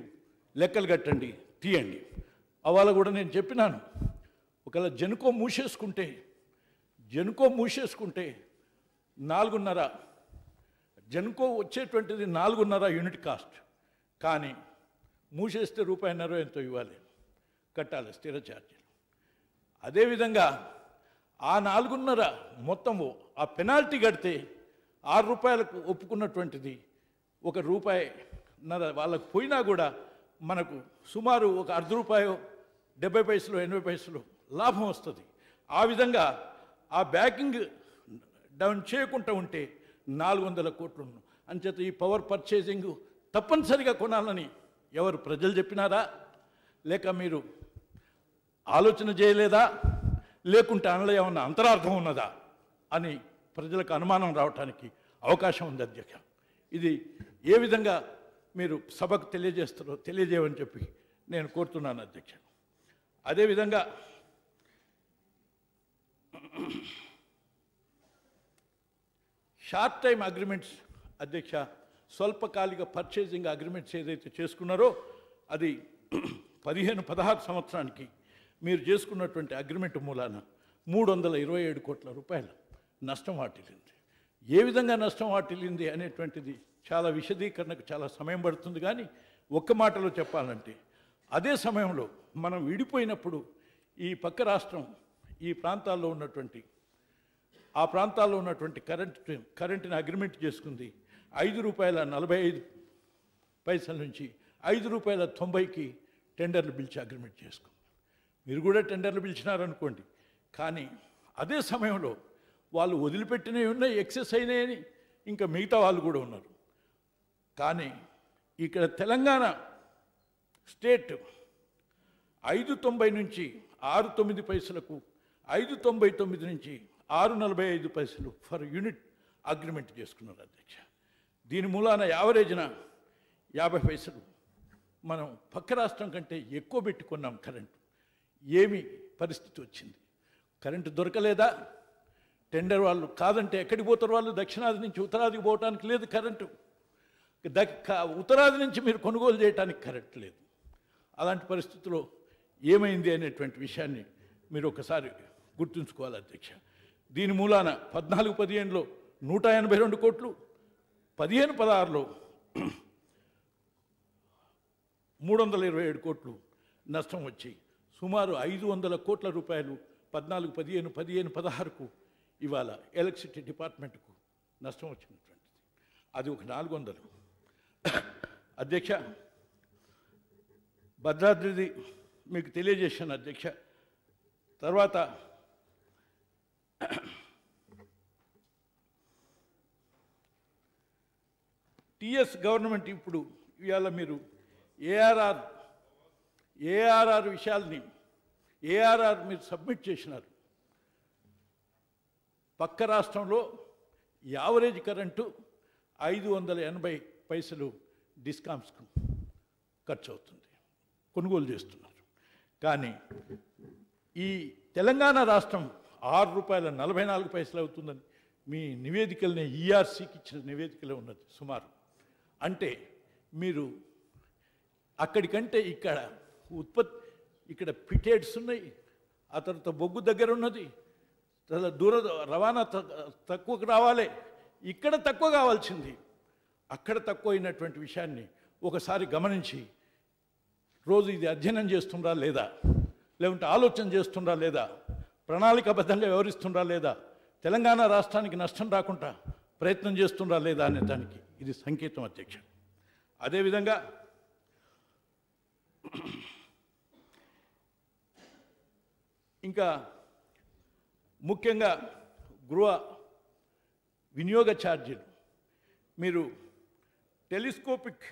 లెక్కలు కట్టండి, తీయండి. అవాళ కూడా నేను చెప్పినాను, ఒకవేళ జెన్కో మూసేసుకుంటే 4.5 జెన్కో వచ్చేటువంటిది 4.5 యూనిట్ కాస్ట్. కానీ మూసేస్తే ₹1.50 ఎంతో ఇవ్వాలి, కట్టాలి స్థిర ఛార్జీలు. అదేవిధంగా ఆ 4.5 మొత్తము ఆ పెనాల్టీ కడితే ₹6 ఒప్పుకున్నటువంటిది ₹1.50 వాళ్ళకు పోయినా కూడా మనకు సుమారు ఒక ₹0.50, 70 పైసలు, 80 పైసలు లాభం వస్తుంది. ఆ విధంగా ఆ బ్యాకింగ్ డౌన్ చేయకుండా ఉంటే 400 కోట్లు. అంచేత ఈ పవర్ పర్చేసింగ్ తప్పనిసరిగా కొనాలని ఎవరు ప్రజలు చెప్పినారా, లేక మీరు ఆలోచన చేయలేదా, లేకుంటే అందులో ఏమన్నా అంతరార్థం ఉన్నదా అని ప్రజలకు అనుమానం రావడానికి అవకాశం ఉంది అధ్యక్ష. ఇది ఏ విధంగా మీరు సభకు తెలియజేస్తారో తెలియజేయమని చెప్పి నేను కోరుతున్నాను అధ్యక్ష. అదేవిధంగా షార్ట్ టైం అగ్రిమెంట్స్ అధ్యక్ష, స్వల్పకాలిక పర్చేసింగ్ అగ్రిమెంట్స్ ఏదైతే చేసుకున్నారో అది 15-16 సంవత్సరానికి మీరు చేసుకున్నటువంటి అగ్రిమెంట్ మూలాన 327 కోట్ల రూపాయల నష్టం వాటిల్లింది. ఏ విధంగా నష్టం వాటిల్లింది అనేటువంటిది చాలా విశదీకరణకు చాలా సమయం పడుతుంది. కానీ ఒక్క మాటలో చెప్పాలంటే అదే సమయంలో మనం విడిపోయినప్పుడు ఈ పక్క రాష్ట్రం ఈ ప్రాంతాల్లో ఉన్నటువంటి ఆ ప్రాంతాల్లో ఉన్నటువంటి కరెంటుని అగ్రిమెంట్ చేసుకుంది ₹5.45 నుంచి ₹5.90కి టెండర్లు పిలిచి అగ్రిమెంట్ చేసుకుంది. మీరు కూడా టెండర్లు పిలిచినారనుకోండి, కానీ అదే సమయంలో వాళ్ళు వదిలిపెట్టినవి ఉన్నాయి, ఎక్సెస్ అయినాయని ఇంకా మిగతా వాళ్ళు కూడా ఉన్నారు. కానీ ఇక్కడ తెలంగాణ స్టేట్ 5.90 నుంచి 6.9 పైసలకు, 5.99 నుంచి 6.45 పైసలు ఫర్ యూనిట్ అగ్రిమెంట్ చేసుకున్నారు అధ్యక్ష. దీని మూలాన యావరేజ్న 50 పైసలు మనం పక్క రాష్ట్రం కంటే ఎక్కువ పెట్టుకున్నాం కరెంటు. ఏమి పరిస్థితి వచ్చింది? కరెంటు దొరకలేదా? టెండర్ వాళ్ళు కాదంటే ఎక్కడికి పోతారు వాళ్ళు? దక్షిణాది నుంచి ఉత్తరాదికి పోవటానికి లేదు కరెంటు, ఉత్తరాది నుంచి మీరు కొనుగోలు చేయడానికి కరెంట్ లేదు. అలాంటి పరిస్థితుల్లో ఏమైంది అనేటువంటి విషయాన్ని మీరు ఒకసారి గుర్తుంచుకోవాలి అధ్యక్ష. దీని మూలాన 14-15లో 182 కోట్లు, 15-16లో 327 కోట్లు నష్టం వచ్చి సుమారు 500 కోట్ల రూపాయలు 14-15, 15-16కు ఇవాళ ఎలక్ట్రిసిటీ డిపార్ట్మెంట్కు నష్టం వచ్చినటువంటిది. అది ఒక 400. అధ్యక్ష, భద్రాద్రిది మీకు తెలియజేశాను అధ్యక్ష. తర్వాత టిఎస్ గవర్నమెంట్ ఇప్పుడు ఇవాళ మీరు ఏఆర్ఆర్ విషయాల్ని మీరు సబ్మిట్ చేసినారు. పక్క రాష్ట్రంలో యావరేజ్ కరెంటు 580 పైసలు డిస్కామ్స్కు ఖర్చు అవుతుంది, కొనుగోలు చేస్తున్నారు. కానీ ఈ తెలంగాణ రాష్ట్రం ₹6.44 అవుతుందని మీ నివేదికలనే ఈఆర్సీకి ఇచ్చిన నివేదికలో ఉన్నది సుమారు. అంటే మీరు అక్కడికంటే ఇక్కడ ఇక్కడ పిటేట్స్ ఉన్నాయి, ఆ తర్వాత బొగ్గు దగ్గర ఉన్నది, దూర రవాణా తక్కువకు రావాలి, ఇక్కడ తక్కువ కావాల్సింది అక్కడ తక్కువ అయినటువంటి విషయాన్ని ఒకసారి గమనించి రోజు ఇది అధ్యయనం చేస్తుండ్రా లేదా, లేకుంటే ఆలోచన చేస్తుండ్రా లేదా, ప్రణాళికాబద్ధంగా వ్యవహరిస్తుండ్రా లేదా, తెలంగాణ రాష్ట్రానికి నష్టం రాకుండా ప్రయత్నం చేస్తుండ్రా లేదా అనే దానికి ఇది సంకేతం అధ్యక్ష. అదేవిధంగా ఇంకా ముఖ్యంగా గృహ వినియోగ ఛార్జీలు మీరు telescopic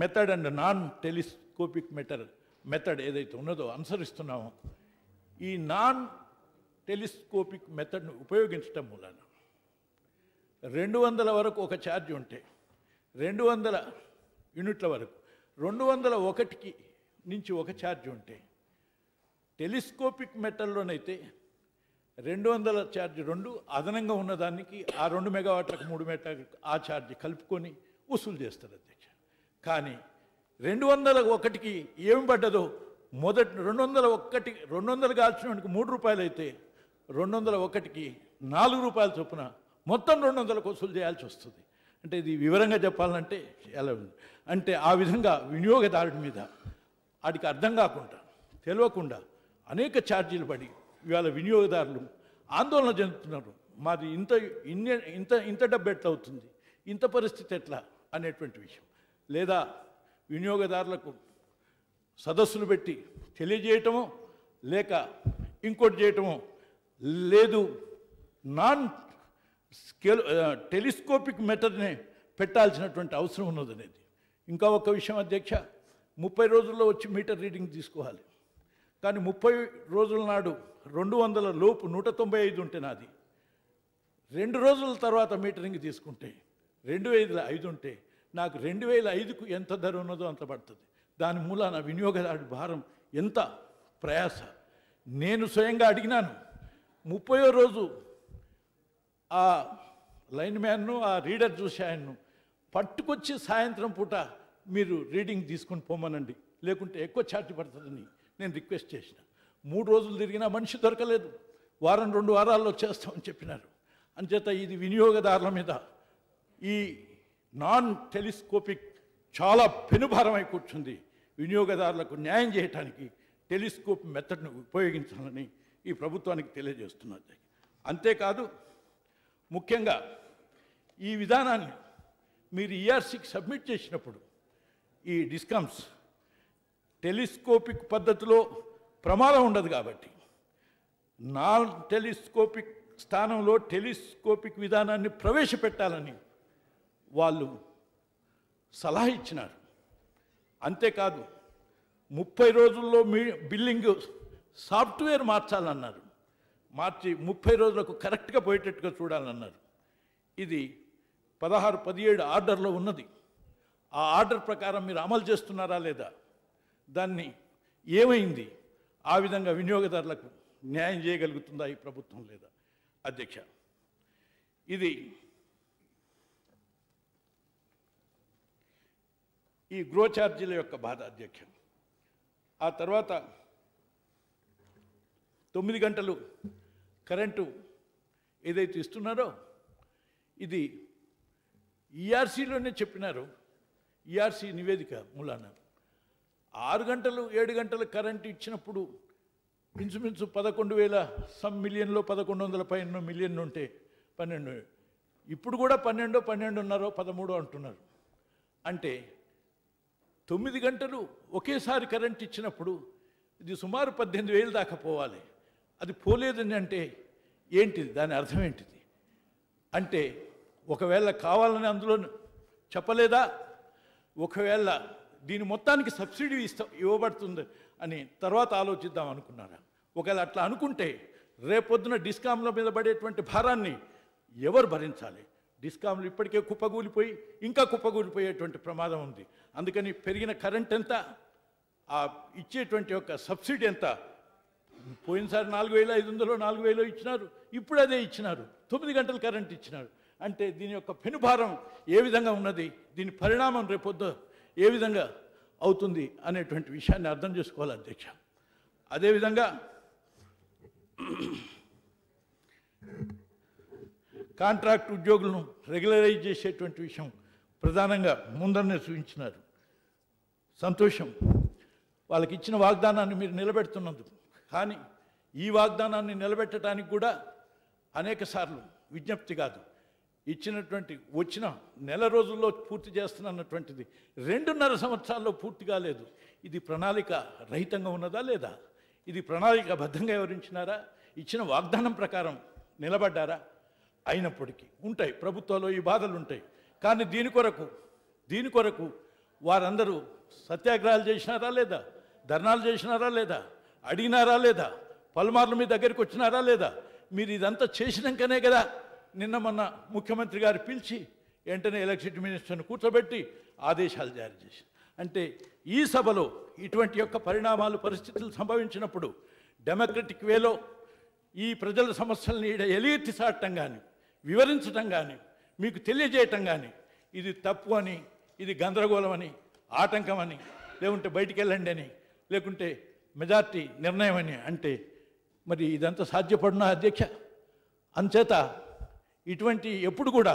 method and non telescopic method ఏదైతే ఉన్నదో అనుసరిస్తున్నామో, ఈ నాన్ టెలిస్కోపిక్ మెథడ్ను ఉపయోగించటం మూలాన 200 వరకు ఒక ఛార్జ్ ఉంటే 200 యూనిట్ల వరకు 201కి నుంచి ఒక ఛార్జ్ ఉంటే, టెలిస్కోపిక్ మెథడ్లోనైతే 200 ఛార్జ్ 2 అదనంగా ఉన్నదానికి ఆ 2 మెగావాట్లకు 3 మెగావాట్లకు ఆ ఛార్జ్ కలుపుకొని వసూలు చేస్తారు అధ్యక్ష. కానీ 201కి ఏమి పడ్డదో మొదటి 200 కాల్చినోడికి ₹3 అయితే 201కి ₹4 చొప్పున మొత్తం 200కు వసూలు చేయాల్సి వస్తుంది. అంటే ఇది వివరంగా చెప్పాలంటే ఎలా ఉంది అంటే, ఆ విధంగా వినియోగదారుడి మీద వాడికి అర్థం కాకుండా తెలియకుండా అనేక ఛార్జీలు పడి ఇవాళ వినియోగదారులు ఆందోళన చెందుతున్నారు. మాది ఇంత డబ్బు ఎట్లా అవుతుంది, ఇంత పరిస్థితి ఎట్లా అనేటువంటి విషయం. లేదా వినియోగదారులకు సదస్సులు పెట్టి తెలియజేయటమో లేక ఇంకోటి చేయటమో లేదు, నాన్ స్కేల్ టెలిస్కోపిక్ మెథడ్నే పెట్టాల్సినటువంటి అవసరం ఉన్నదనేది. ఇంకా ఒక విషయం అధ్యక్ష, 30 రోజుల్లో వచ్చి మీటర్ రీడింగ్ తీసుకోవాలి. కానీ 30 రోజుల నాడు 200 లోపు 195 ఉంటే నాది, 2 రోజుల తర్వాత మీటరింగ్ తీసుకుంటే 2005 ఉంటే నాకు 2005కు ఎంత ధర ఉన్నదో అంత పడుతుంది. దాని మూలాన వినియోగదారుడి భారం ఎంత ప్రయాస. నేను స్వయంగా అడిగినాను, 30వ రోజు ఆ లైన్ మ్యాన్ను ఆ రీడర్ చూసి ఆయన్ను పట్టుకొచ్చి సాయంత్రం పూట మీరు రీడింగ్ తీసుకొని పోమనండి, లేకుంటే ఎక్కువ ఛార్జ్ పడుతుందని నేను రిక్వెస్ట్ చేసిన. 3 రోజులు తిరిగినా మనిషి దొరకలేదు. వారం 2 వారాల్లో చేస్తామని చెప్పినారు. అంచేత ఇది వినియోగదారుల మీద ఈ నాన్ టెలిస్కోపిక్ చాలా పెనుభారమై కూర్చుంది. వినియోగదారులకు న్యాయం చేయడానికి టెలిస్కోప్ మెథడ్ను ఉపయోగించాలని ఈ ప్రభుత్వానికి తెలియజేస్తున్నది. అంతేకాదు, ముఖ్యంగా ఈ విధానాన్ని మీరు ఈఆర్సీకి సబ్మిట్ చేసినప్పుడు ఈ డిస్కమ్స్ టెలిస్కోపిక్ పద్ధతిలో ప్రమాదం ఉండదు కాబట్టి నాన్ టెలిస్కోపిక్ స్థానంలో టెలిస్కోపిక్ విధానాన్ని ప్రవేశపెట్టాలని వాళ్ళు సలహా ఇచ్చినారు. అంతేకాదు 30 రోజుల్లో మీ బిల్లింగ్ సాఫ్ట్వేర్ మార్చాలన్నారు. మార్చి 30 రోజులకు కరెక్ట్గా పోయేటట్టుగా చూడాలన్నారు. ఇది 16-17 ఆర్డర్లో ఉన్నది. ఆ ఆర్డర్ ప్రకారం మీరు అమలు చేస్తున్నారా లేదా, దాన్ని ఏమైంది, ఆ విధంగా వినియోగదారులకు న్యాయం చేయగలుగుతుందా ఈ ప్రభుత్వం లేదా అధ్యక్ష. ఇది ఈ గృహ ఛార్జీల యొక్క బాధ అధ్యక్ష. ఆ తర్వాత 9 గంటలు కరెంటు ఏదైతే ఇస్తున్నారో ఇది ఈఆర్సీలోనే చెప్పినారు. ఈఆర్సీ నివేదిక మూలాన 6 గంటలు 7 గంటల కరెంటు ఇచ్చినప్పుడు ఇంచుమించు 11,000 సమ్ మిలియన్లో 1100 పైన మిలియన్ ఉంటే 12, ఇప్పుడు కూడా 12, 12.5, 13 అంటున్నారు. అంటే 9 గంటలు ఒకేసారి కరెంట్ ఇచ్చినప్పుడు ఇది సుమారు 18,000 దాకా పోవాలి. అది పోలేదని అంటే ఏంటిది, దాని అర్థం ఏంటిది? అంటే ఒకవేళ కావాలని అందులో చెప్పలేదా, ఒకవేళ దీని మొత్తానికి సబ్సిడీ ఇవ్వబడుతుంది అని తర్వాత ఆలోచిద్దాం అనుకున్నారా? ఒకవేళ అట్లా అనుకుంటే రేపొద్దున డిస్కామ్ల మీద పడేటువంటి భారాన్ని ఎవరు భరించాలి? డిస్కామ్లు ఇప్పటికే కుప్పగూలిపోయి ఇంకా కుప్పగూలిపోయేటువంటి ప్రమాదం ఉంది. అందుకని పెరిగిన కరెంట్ ఎంత, ఆ ఇచ్చేటువంటి యొక్క సబ్సిడీ ఎంత? పోయినసారి 4,500 4,000 ఇచ్చినారు, ఇప్పుడు అదే ఇచ్చినారు. 9 గంటలు కరెంట్ ఇచ్చినారు. అంటే దీని యొక్క పెనుభారం ఏ విధంగా ఉన్నది, దీని పరిణామం రేపొద్దు ఏ విధంగా అవుతుంది అనేటువంటి విషయాన్ని అర్థం చేసుకోవాలి అధ్యక్ష. అదేవిధంగా కాంట్రాక్ట్ ఉద్యోగులను రెగ్యులరైజ్ చేసేటువంటి విషయం ప్రధానంగా ముందరనే సూచించినారు. సంతోషం, వాళ్ళకి ఇచ్చిన వాగ్దానాన్ని మీరు నిలబెడుతున్నందుకు. కానీ ఈ వాగ్దానాన్ని నిలబెట్టడానికి కూడా అనేక సార్లు విజ్ఞప్తి కాదు, ఇచ్చినటువంటి వచ్చిన నెల రోజుల్లో పూర్తి చేస్తున్నటువంటిది 2.5 సంవత్సరాల్లో పూర్తి కాలేదు. ఇది ప్రణాళిక రహితంగా ఉన్నదా లేదా? ఇది ప్రణాళికాబద్ధంగా వివరించినారా? ఇచ్చిన వాగ్దానం ప్రకారం నిలబడ్డారా? అయినప్పటికీ ఉంటాయి ప్రభుత్వాల్లో ఈ బాధలు ఉంటాయి. కానీ దీని కొరకు వారందరూ సత్యాగ్రహాలు చేసినారా లేదా, ధర్నాలు చేసినారా లేదా, అడిగినారా లేదా, పలుమార్లు మీ దగ్గరికి వచ్చినారా లేదా? మీరు ఇదంతా చేసినాకనే కదా నిన్న మొన్న ముఖ్యమంత్రి గారు పిలిచి వెంటనే ఎలక్ట్రిసిటీ మినిస్టర్ను కూర్చోబెట్టి ఆదేశాలు జారీ చేసి. అంటే ఈ సభలో ఇటువంటి యొక్క పరిణామాలు పరిస్థితులు సంభవించినప్పుడు డెమోక్రటిక్ వేలో ఈ ప్రజల సమస్యల్ని ఎలుగెత్తి చాటం కానీ, వివరించటం కానీ, మీకు తెలియజేయటం కానీ ఇది తప్పు అని, ఇది గందరగోళం అని, ఆటంకం అని, లేకుంటే బయటికి వెళ్ళండి అని, లేకుంటే మెజార్టీ నిర్ణయం అని అంటే మరి ఇదంతా సాధ్యపడిన అధ్యక్ష. అంచేత ఇటువంటి ఎప్పుడు కూడా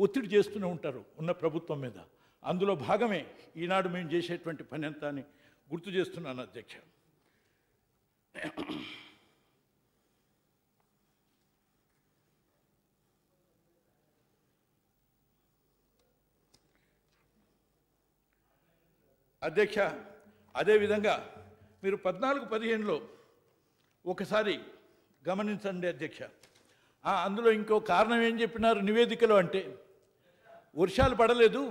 ఒత్తిడి చేస్తూనే ఉంటారు ఉన్న ప్రభుత్వం మీద. అందులో భాగమే ఈనాడు మేము చేసేటువంటి పని అంతా అని గుర్తు చేస్తున్నాను అధ్యక్ష. అధ్యక్ష, అదేవిధంగా మీరు 14-15లో ఒకసారి గమనించండి అధ్యక్ష. అందులో ఇంకో కారణం ఏం చెప్పినారు నివేదికలో అంటే, వర్షాలు పడలేదు,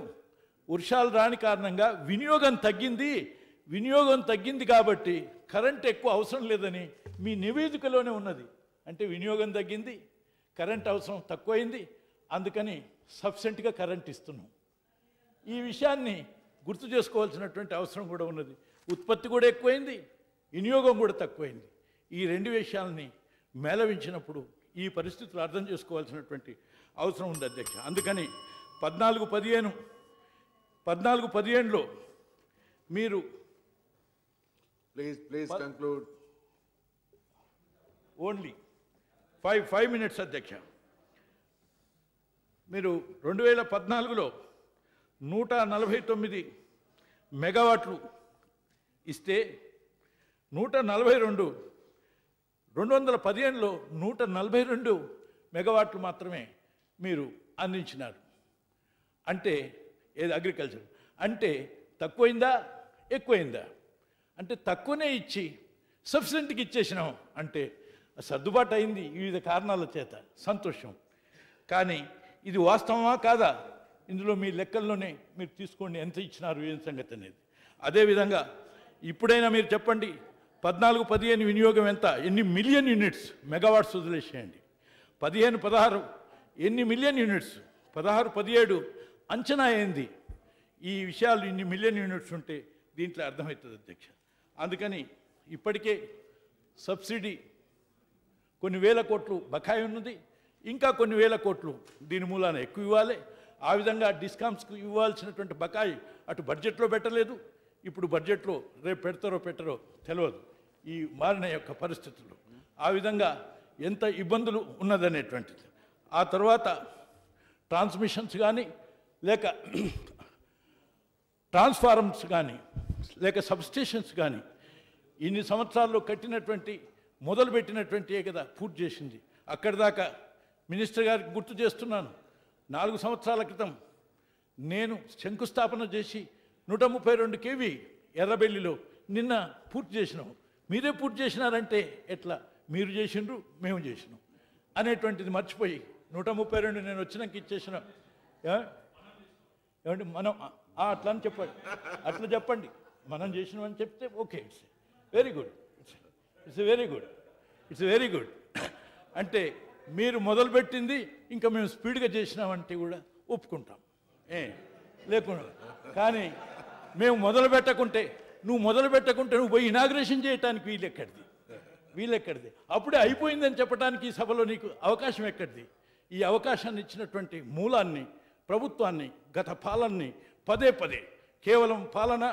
వర్షాలు రాని కారణంగా వినియోగం తగ్గింది కాబట్టి కరెంట్ ఎక్కువ అవసరం లేదని మీ నివేదికలోనే ఉన్నది. అంటే వినియోగం తగ్గింది, కరెంట్ అవసరం తక్కువైంది, అందుకని సఫిషియెంట్గా కరెంట్ ఇస్తున్నాం. ఈ విషయాన్ని గుర్తు చేసుకోవాల్సినటువంటి అవసరం కూడా ఉన్నది. ఉత్పత్తి కూడా ఎక్కువైంది, వినియోగం కూడా తక్కువైంది. ఈ రెండు విషయాలని మేళవించినప్పుడు ఈ పరిస్థితులు అర్థం చేసుకోవాల్సినటువంటి అవసరం ఉంది అధ్యక్ష. అందుకని 14-15లో మీరు ప్లీజ్ కంక్లూడ్. ఓన్లీ 5 minutes అధ్యక్ష. మీరు 2014లో 149 మెగావాట్లు ఇస్తే 2015లో 142 మెగావాట్లు మాత్రమే మీరు అందించినారు. అంటే ఏది అగ్రికల్చర్ అంటే తక్కువైందా ఎక్కువైందా? అంటే తక్కువనే ఇచ్చి సఫిషియెంట్గా ఇచ్చేసినాం అంటే సర్దుబాటు అయింది వివిధ కారణాల చేత, సంతోషం. కానీ ఇది వాస్తవమా కాదా? ఇందులో మీ లెక్కల్లోనే మీరు తీసుకోండి ఎంత ఇచ్చినారు ఏం సంగతి అనేది. అదేవిధంగా ఇప్పుడైనా మీరు చెప్పండి 14-15 వినియోగం ఎంత, ఎన్ని మిలియన్ యూనిట్స్ మెగావాట్స్ వదిలేసేయండి. 15-16 ఎన్ని మిలియన్ యూనిట్స్, 16-17 అంచనా అయింది. ఈ విషయాలు ఇన్ని మిలియన్ యూనిట్స్ ఉంటే దీంట్లో అర్థమవుతుంది అధ్యక్ష. అందుకని ఇప్పటికే సబ్సిడీ కొన్ని వేల కోట్లు బకాయి ఉన్నది, ఇంకా కొన్ని వేల కోట్లు దీని మూలాన ఎక్కువ ఇవ్వాలి. ఆ విధంగా డిస్కామ్స్కి ఇవ్వాల్సినటువంటి బకాయి అటు బడ్జెట్లో పెట్టలేదు, ఇప్పుడు బడ్జెట్లో రేపు పెడతారో పెట్టరో తెలియదు ఈ మారిన యొక్క పరిస్థితుల్లో. ఆ విధంగా ఎంత ఇబ్బందులు ఉన్నదనేటువంటిది. ఆ తర్వాత ట్రాన్స్మిషన్స్ కానీ లేక ట్రాన్స్ఫార్మర్స్ కానీ లేక సబ్స్టేషన్స్ కానీ ఇన్ని సంవత్సరాల్లో కట్టినటువంటి మొదలుపెట్టినటువంటియే కదా పూర్తి చేసింది. అక్కడి దాకా మినిస్టర్ గారికి గుర్తు చేస్తున్నాను, 4 సంవత్సరాల క్రితం నేను శంకుస్థాపన చేసి 132 kV ఎర్రబెల్లిలో నిన్న పూర్తి చేసినాం. మీరే పూర్తి చేసినారంటే ఎట్లా? మీరు చేసిండ్రు మేము చేసినాం అనేటువంటిది మర్చిపోయి 132 నేను వచ్చినాక ఇచ్చేసిన ఏమంటే మనం అట్లా అని చెప్పండి, అట్లా చెప్పండి, మనం చేసినామని చెప్తే okay, it's very good, it's very good. అంటే మీరు మొదలుపెట్టింది ఇంకా మేము స్పీడ్గా చేసినామంటే కూడా ఒప్పుకుంటాం లేకుండా. కానీ మేము మొదలు పెట్టకుంటే నువ్వు పోయి ఇనాగ్రేషన్ చేయడానికి వీలెక్కడిది? అప్పుడే అయిపోయిందని చెప్పడానికి ఈ సభలో నీకు అవకాశం ఎక్కడిది? ఈ అవకాశాన్ని ఇచ్చినటువంటి మూలాన్ని, ప్రభుత్వాన్ని, గత పాలనని పదే కేవలం పాలన,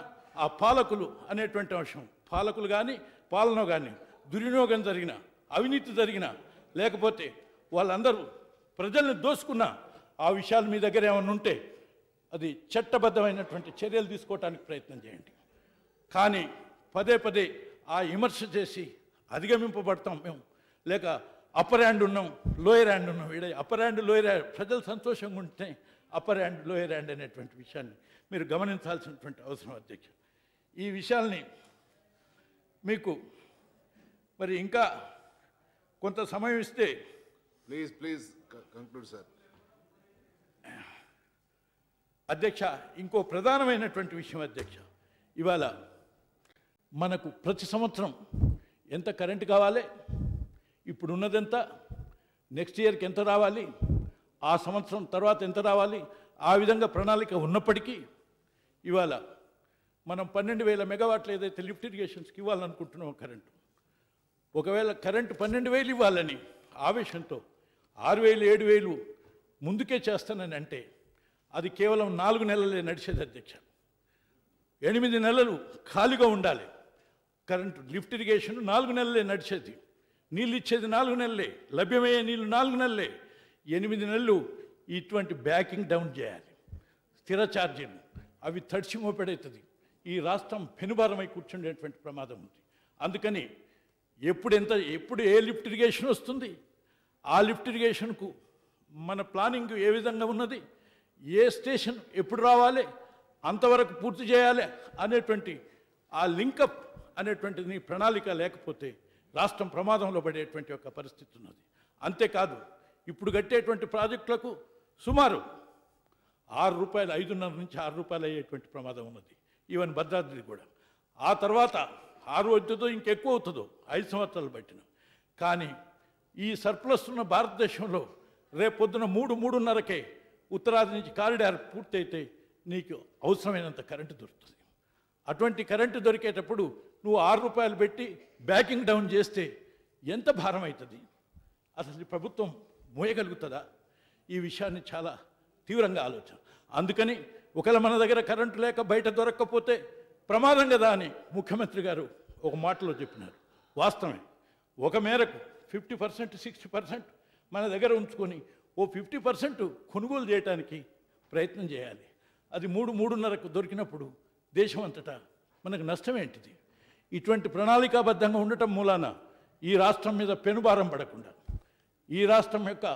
ఆ పాలకులు అనేటువంటి అంశం, పాలకులు కానీ పాలన కానీ దుర్వినియోగం జరిగిన, అవినీతి జరిగిన, లేకపోతే వాళ్ళందరూ ప్రజల్ని దోసుకున్న ఆ విషయాలు మీ దగ్గర ఏమైనా ఉంటే అది చట్టబద్ధమైనటువంటి చర్యలు తీసుకోవడానికి ప్రయత్నం చేయండి. కానీ పదే ఆ విమర్శ చేసి అధిగమింపబడతాం మేము, లేక అప్పర్ హ్యాండ్ ఉన్నాం లోయర్ హ్యాండ్ ఉన్నాం. అప్పర్ హ్యాండ్ లోయర్ హ్యాండ్ ప్రజలు సంతోషంగా ఉంటే అప్పర్ హ్యాండ్ లోయర్ హ్యాండ్ అనేటువంటి విషయాన్ని మీరు గమనించాల్సినటువంటి అవసరం అధ్యక్ష. ఈ విషయాల్ని మీకు మరి ఇంకా కొంత సమయం ఇస్తే ప్లీజ్ కంక్లూడ్ సార్. అధ్యక్ష, ఇంకో ప్రధానమైనటువంటి విషయం అధ్యక్ష, ఇవాళ మనకు ప్రతి సంవత్సరం ఎంత కరెంటు కావాలి, ఇప్పుడు ఉన్నదెంత, నెక్స్ట్ ఇయర్కి ఎంత రావాలి, ఆ సంవత్సరం తర్వాత ఎంత రావాలి, ఆ విధంగా ప్రణాళిక ఉన్నప్పటికీ ఇవాళ మనం 12,000 మెగావాట్లు ఏదైతే లిఫ్ట్ ఇరిగేషన్స్కి ఇవ్వాలనుకుంటున్నామో కరెంటు, ఒకవేళ కరెంటు 12,000 ఇవ్వాలని ఆవేశంతో 6,000 7,000 ముందుకే చేస్తానని అంటే అది కేవలం 4 నెలలే నడిచేది అధ్యక్ష. 8 నెలలు ఖాళీగా ఉండాలి. కరెంటు లిఫ్ట్ ఇరిగేషన్ 4 నెలలే నడిచేది, నీళ్ళు ఇచ్చేది 4 నెలలే, లభ్యమయ్యే నీళ్ళు 4 నెలలే. 8 నెలలు ఇటువంటి బ్యాకింగ్ డౌన్ చేయాలి. స్థిర ఛార్జీలు అవి తడిచి మోపెడవుతుంది. ఈ రాష్ట్రం పెనుభారమై కూర్చుండేటువంటి ప్రమాదం ఉంది. అందుకని ఎప్పుడు ఏ లిఫ్ట్ ఇరిగేషన్ వస్తుంది, ఆ లిఫ్ట్ ఇరిగేషన్కు మన ప్లానింగ్ ఏ విధంగా ఉన్నది, ఏ స్టేషన్ ఎప్పుడు రావాలి, అంతవరకు పూర్తి చేయాలి అనేటువంటి ఆ లింకప్ అనేటువంటిది నీ ప్రణాళిక లేకపోతే రాష్ట్రం ప్రమాదంలో పడేటువంటి ఒక పరిస్థితి ఉన్నది. అంతేకాదు ఇప్పుడు కట్టేటువంటి ప్రాజెక్టులకు సుమారు ₹6 5.5 నుంచి ₹6 అయ్యేటువంటి ప్రమాదం ఉన్నది. ఈవెన్ భద్రాద్రి కూడా. ఆ తర్వాత 6 అవుతుందో ఇంకెక్కువ అవుతుందో 5 సంవత్సరాలు పట్టిన. కానీ ఈ సర్ప్లస్ ఉన్న భారతదేశంలో రేపొద్దున 3-3:30కే ఉత్తరాది నుంచి కారిడార్ పూర్తయితే నీకు అవసరమైనంత కరెంటు దొరుకుతుంది. అటువంటి కరెంటు దొరికేటప్పుడు నువ్వు ₹6 పెట్టి బ్యాకింగ్ డౌన్ చేస్తే ఎంత భారం అవుతుంది? అసలు ఈ ప్రభుత్వం మోయగలుగుతుందా? ఈ విషయాన్ని చాలా తీవ్రంగా ఆలోచన. అందుకని ఒకవేళ మన దగ్గర కరెంటు లేక బయట దొరక్కపోతే ప్రమాదం కదా అని ముఖ్యమంత్రి గారు ఒక మాటలో చెప్పినారు. వాస్తవమే. ఒక మేరకు 50%, 60% మన దగ్గర ఉంచుకొని ఓ 50% కొనుగోలు చేయడానికి ప్రయత్నం చేయాలి. అది 3-3:30కు దొరికినప్పుడు దేశం అంతటా మనకు నష్టం ఏంటిది? ఇటువంటి ప్రణాళికాబద్ధంగా ఉండటం మూలాన ఈ రాష్ట్రం మీద పెనుభారం పడకుండా, ఈ రాష్ట్రం యొక్క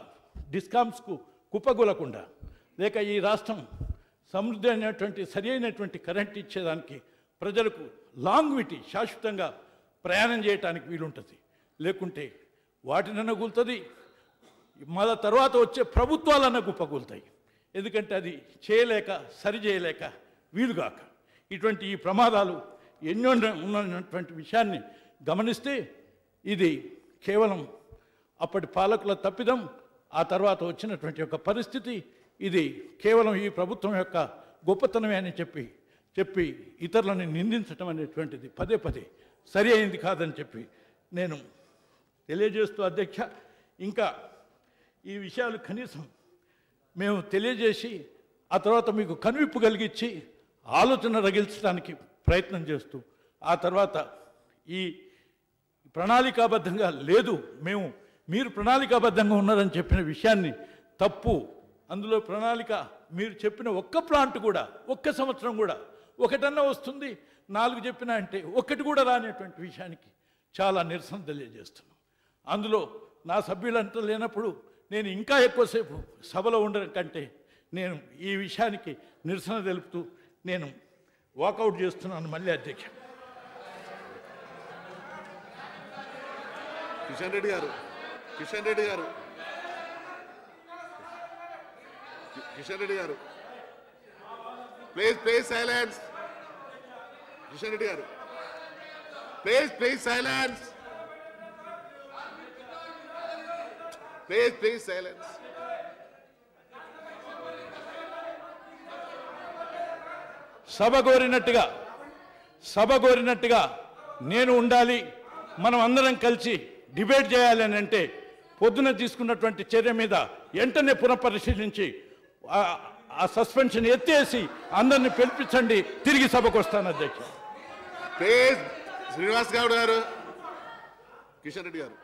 డిస్కామ్స్కు కుప్పగొలకుండా, లేక ఈ రాష్ట్రం సమృద్ధి అయినటువంటి సరి అయినటువంటి కరెంట్ ఇచ్చేదానికి ప్రజలకు లాంగ్విటీ శాశ్వతంగా ప్రయాణం చేయడానికి వీలుంటుంది. లేకుంటే వాటినన్నా కూలుతుంది, మళ్ళా తర్వాత వచ్చే ప్రభుత్వాలన్నా కుప్పకూలుతాయి. ఎందుకంటే అది చేయలేక సరి చేయలేక వీలుగాక ఇటువంటి ఈ ప్రమాదాలు ఎన్నో ఉన్నటువంటి విషయాన్ని గమనిస్తే ఇది కేవలం అప్పటి పాలకుల తప్పిదం, ఆ తర్వాత వచ్చినటువంటి ఒక పరిస్థితి. ఇది కేవలం ఈ ప్రభుత్వం యొక్క గొప్పతనమే అని చెప్పి ఇతరులను నిందించడం అనేటువంటిది పదే పదే సరి అయింది కాదని చెప్పి నేను తెలియజేస్తూ, అధ్యక్ష, ఇంకా ఈ విషయాలు కనీసం మేము తెలియజేసి ఆ తర్వాత మీకు కనువిప్పు కలిగించి ఆలోచన రగిల్చడానికి ప్రయత్నం చేస్తూ, ఆ తర్వాత ఈ ప్రణాళికాబద్ధంగా లేదు, మీరు ప్రణాళికాబద్ధంగా ఉన్నారని చెప్పిన విషయాన్ని తప్పు. అందులో ప్రణాళిక మీరు చెప్పిన ఒక్క ప్లాంట్ కూడా ఒక్క సంవత్సరం కూడా ఒకటన్నా వస్తుంది, 4 చెప్పినా అంటే ఒక్కటి కూడా రానేటువంటి విషయానికి చాలా నిరసన తెలియజేస్తున్నాం. అందులో నా సభ్యులంతా లేనప్పుడు నేను ఇంకా ఎక్కువసేపు సభలో ఉండడం కంటే నేను ఈ విషయానికి నిరసన తెలుపుతూ నేను వాకౌట్ చేస్తున్నాను. మళ్ళీ అధ్యక్ష. కిషన్ రెడ్డి గారు ప్లీజ్ సైలెన్స్. కిషన్ రెడ్డి గారు ప్లీజ్ సైలెన్స్. Please silence. సభ కోరినట్టుగా నేను ఉండాలి, మనం అందరం కలిసి డిబేట్ చేయాలి అని అంటే పొద్దున తీసుకున్నటువంటి చర్య మీద వెంటనే పునఃపరిశీలించి ఆ సస్పెన్షన్ ఎత్తేసి అందరిని పిలిపించండి, తిరిగి సభకు వస్తాను అధ్యక్ష. ప్లీజ్ శ్రీనివాస్ గౌడ్ గారు, కిషన్ రెడ్డి గారు.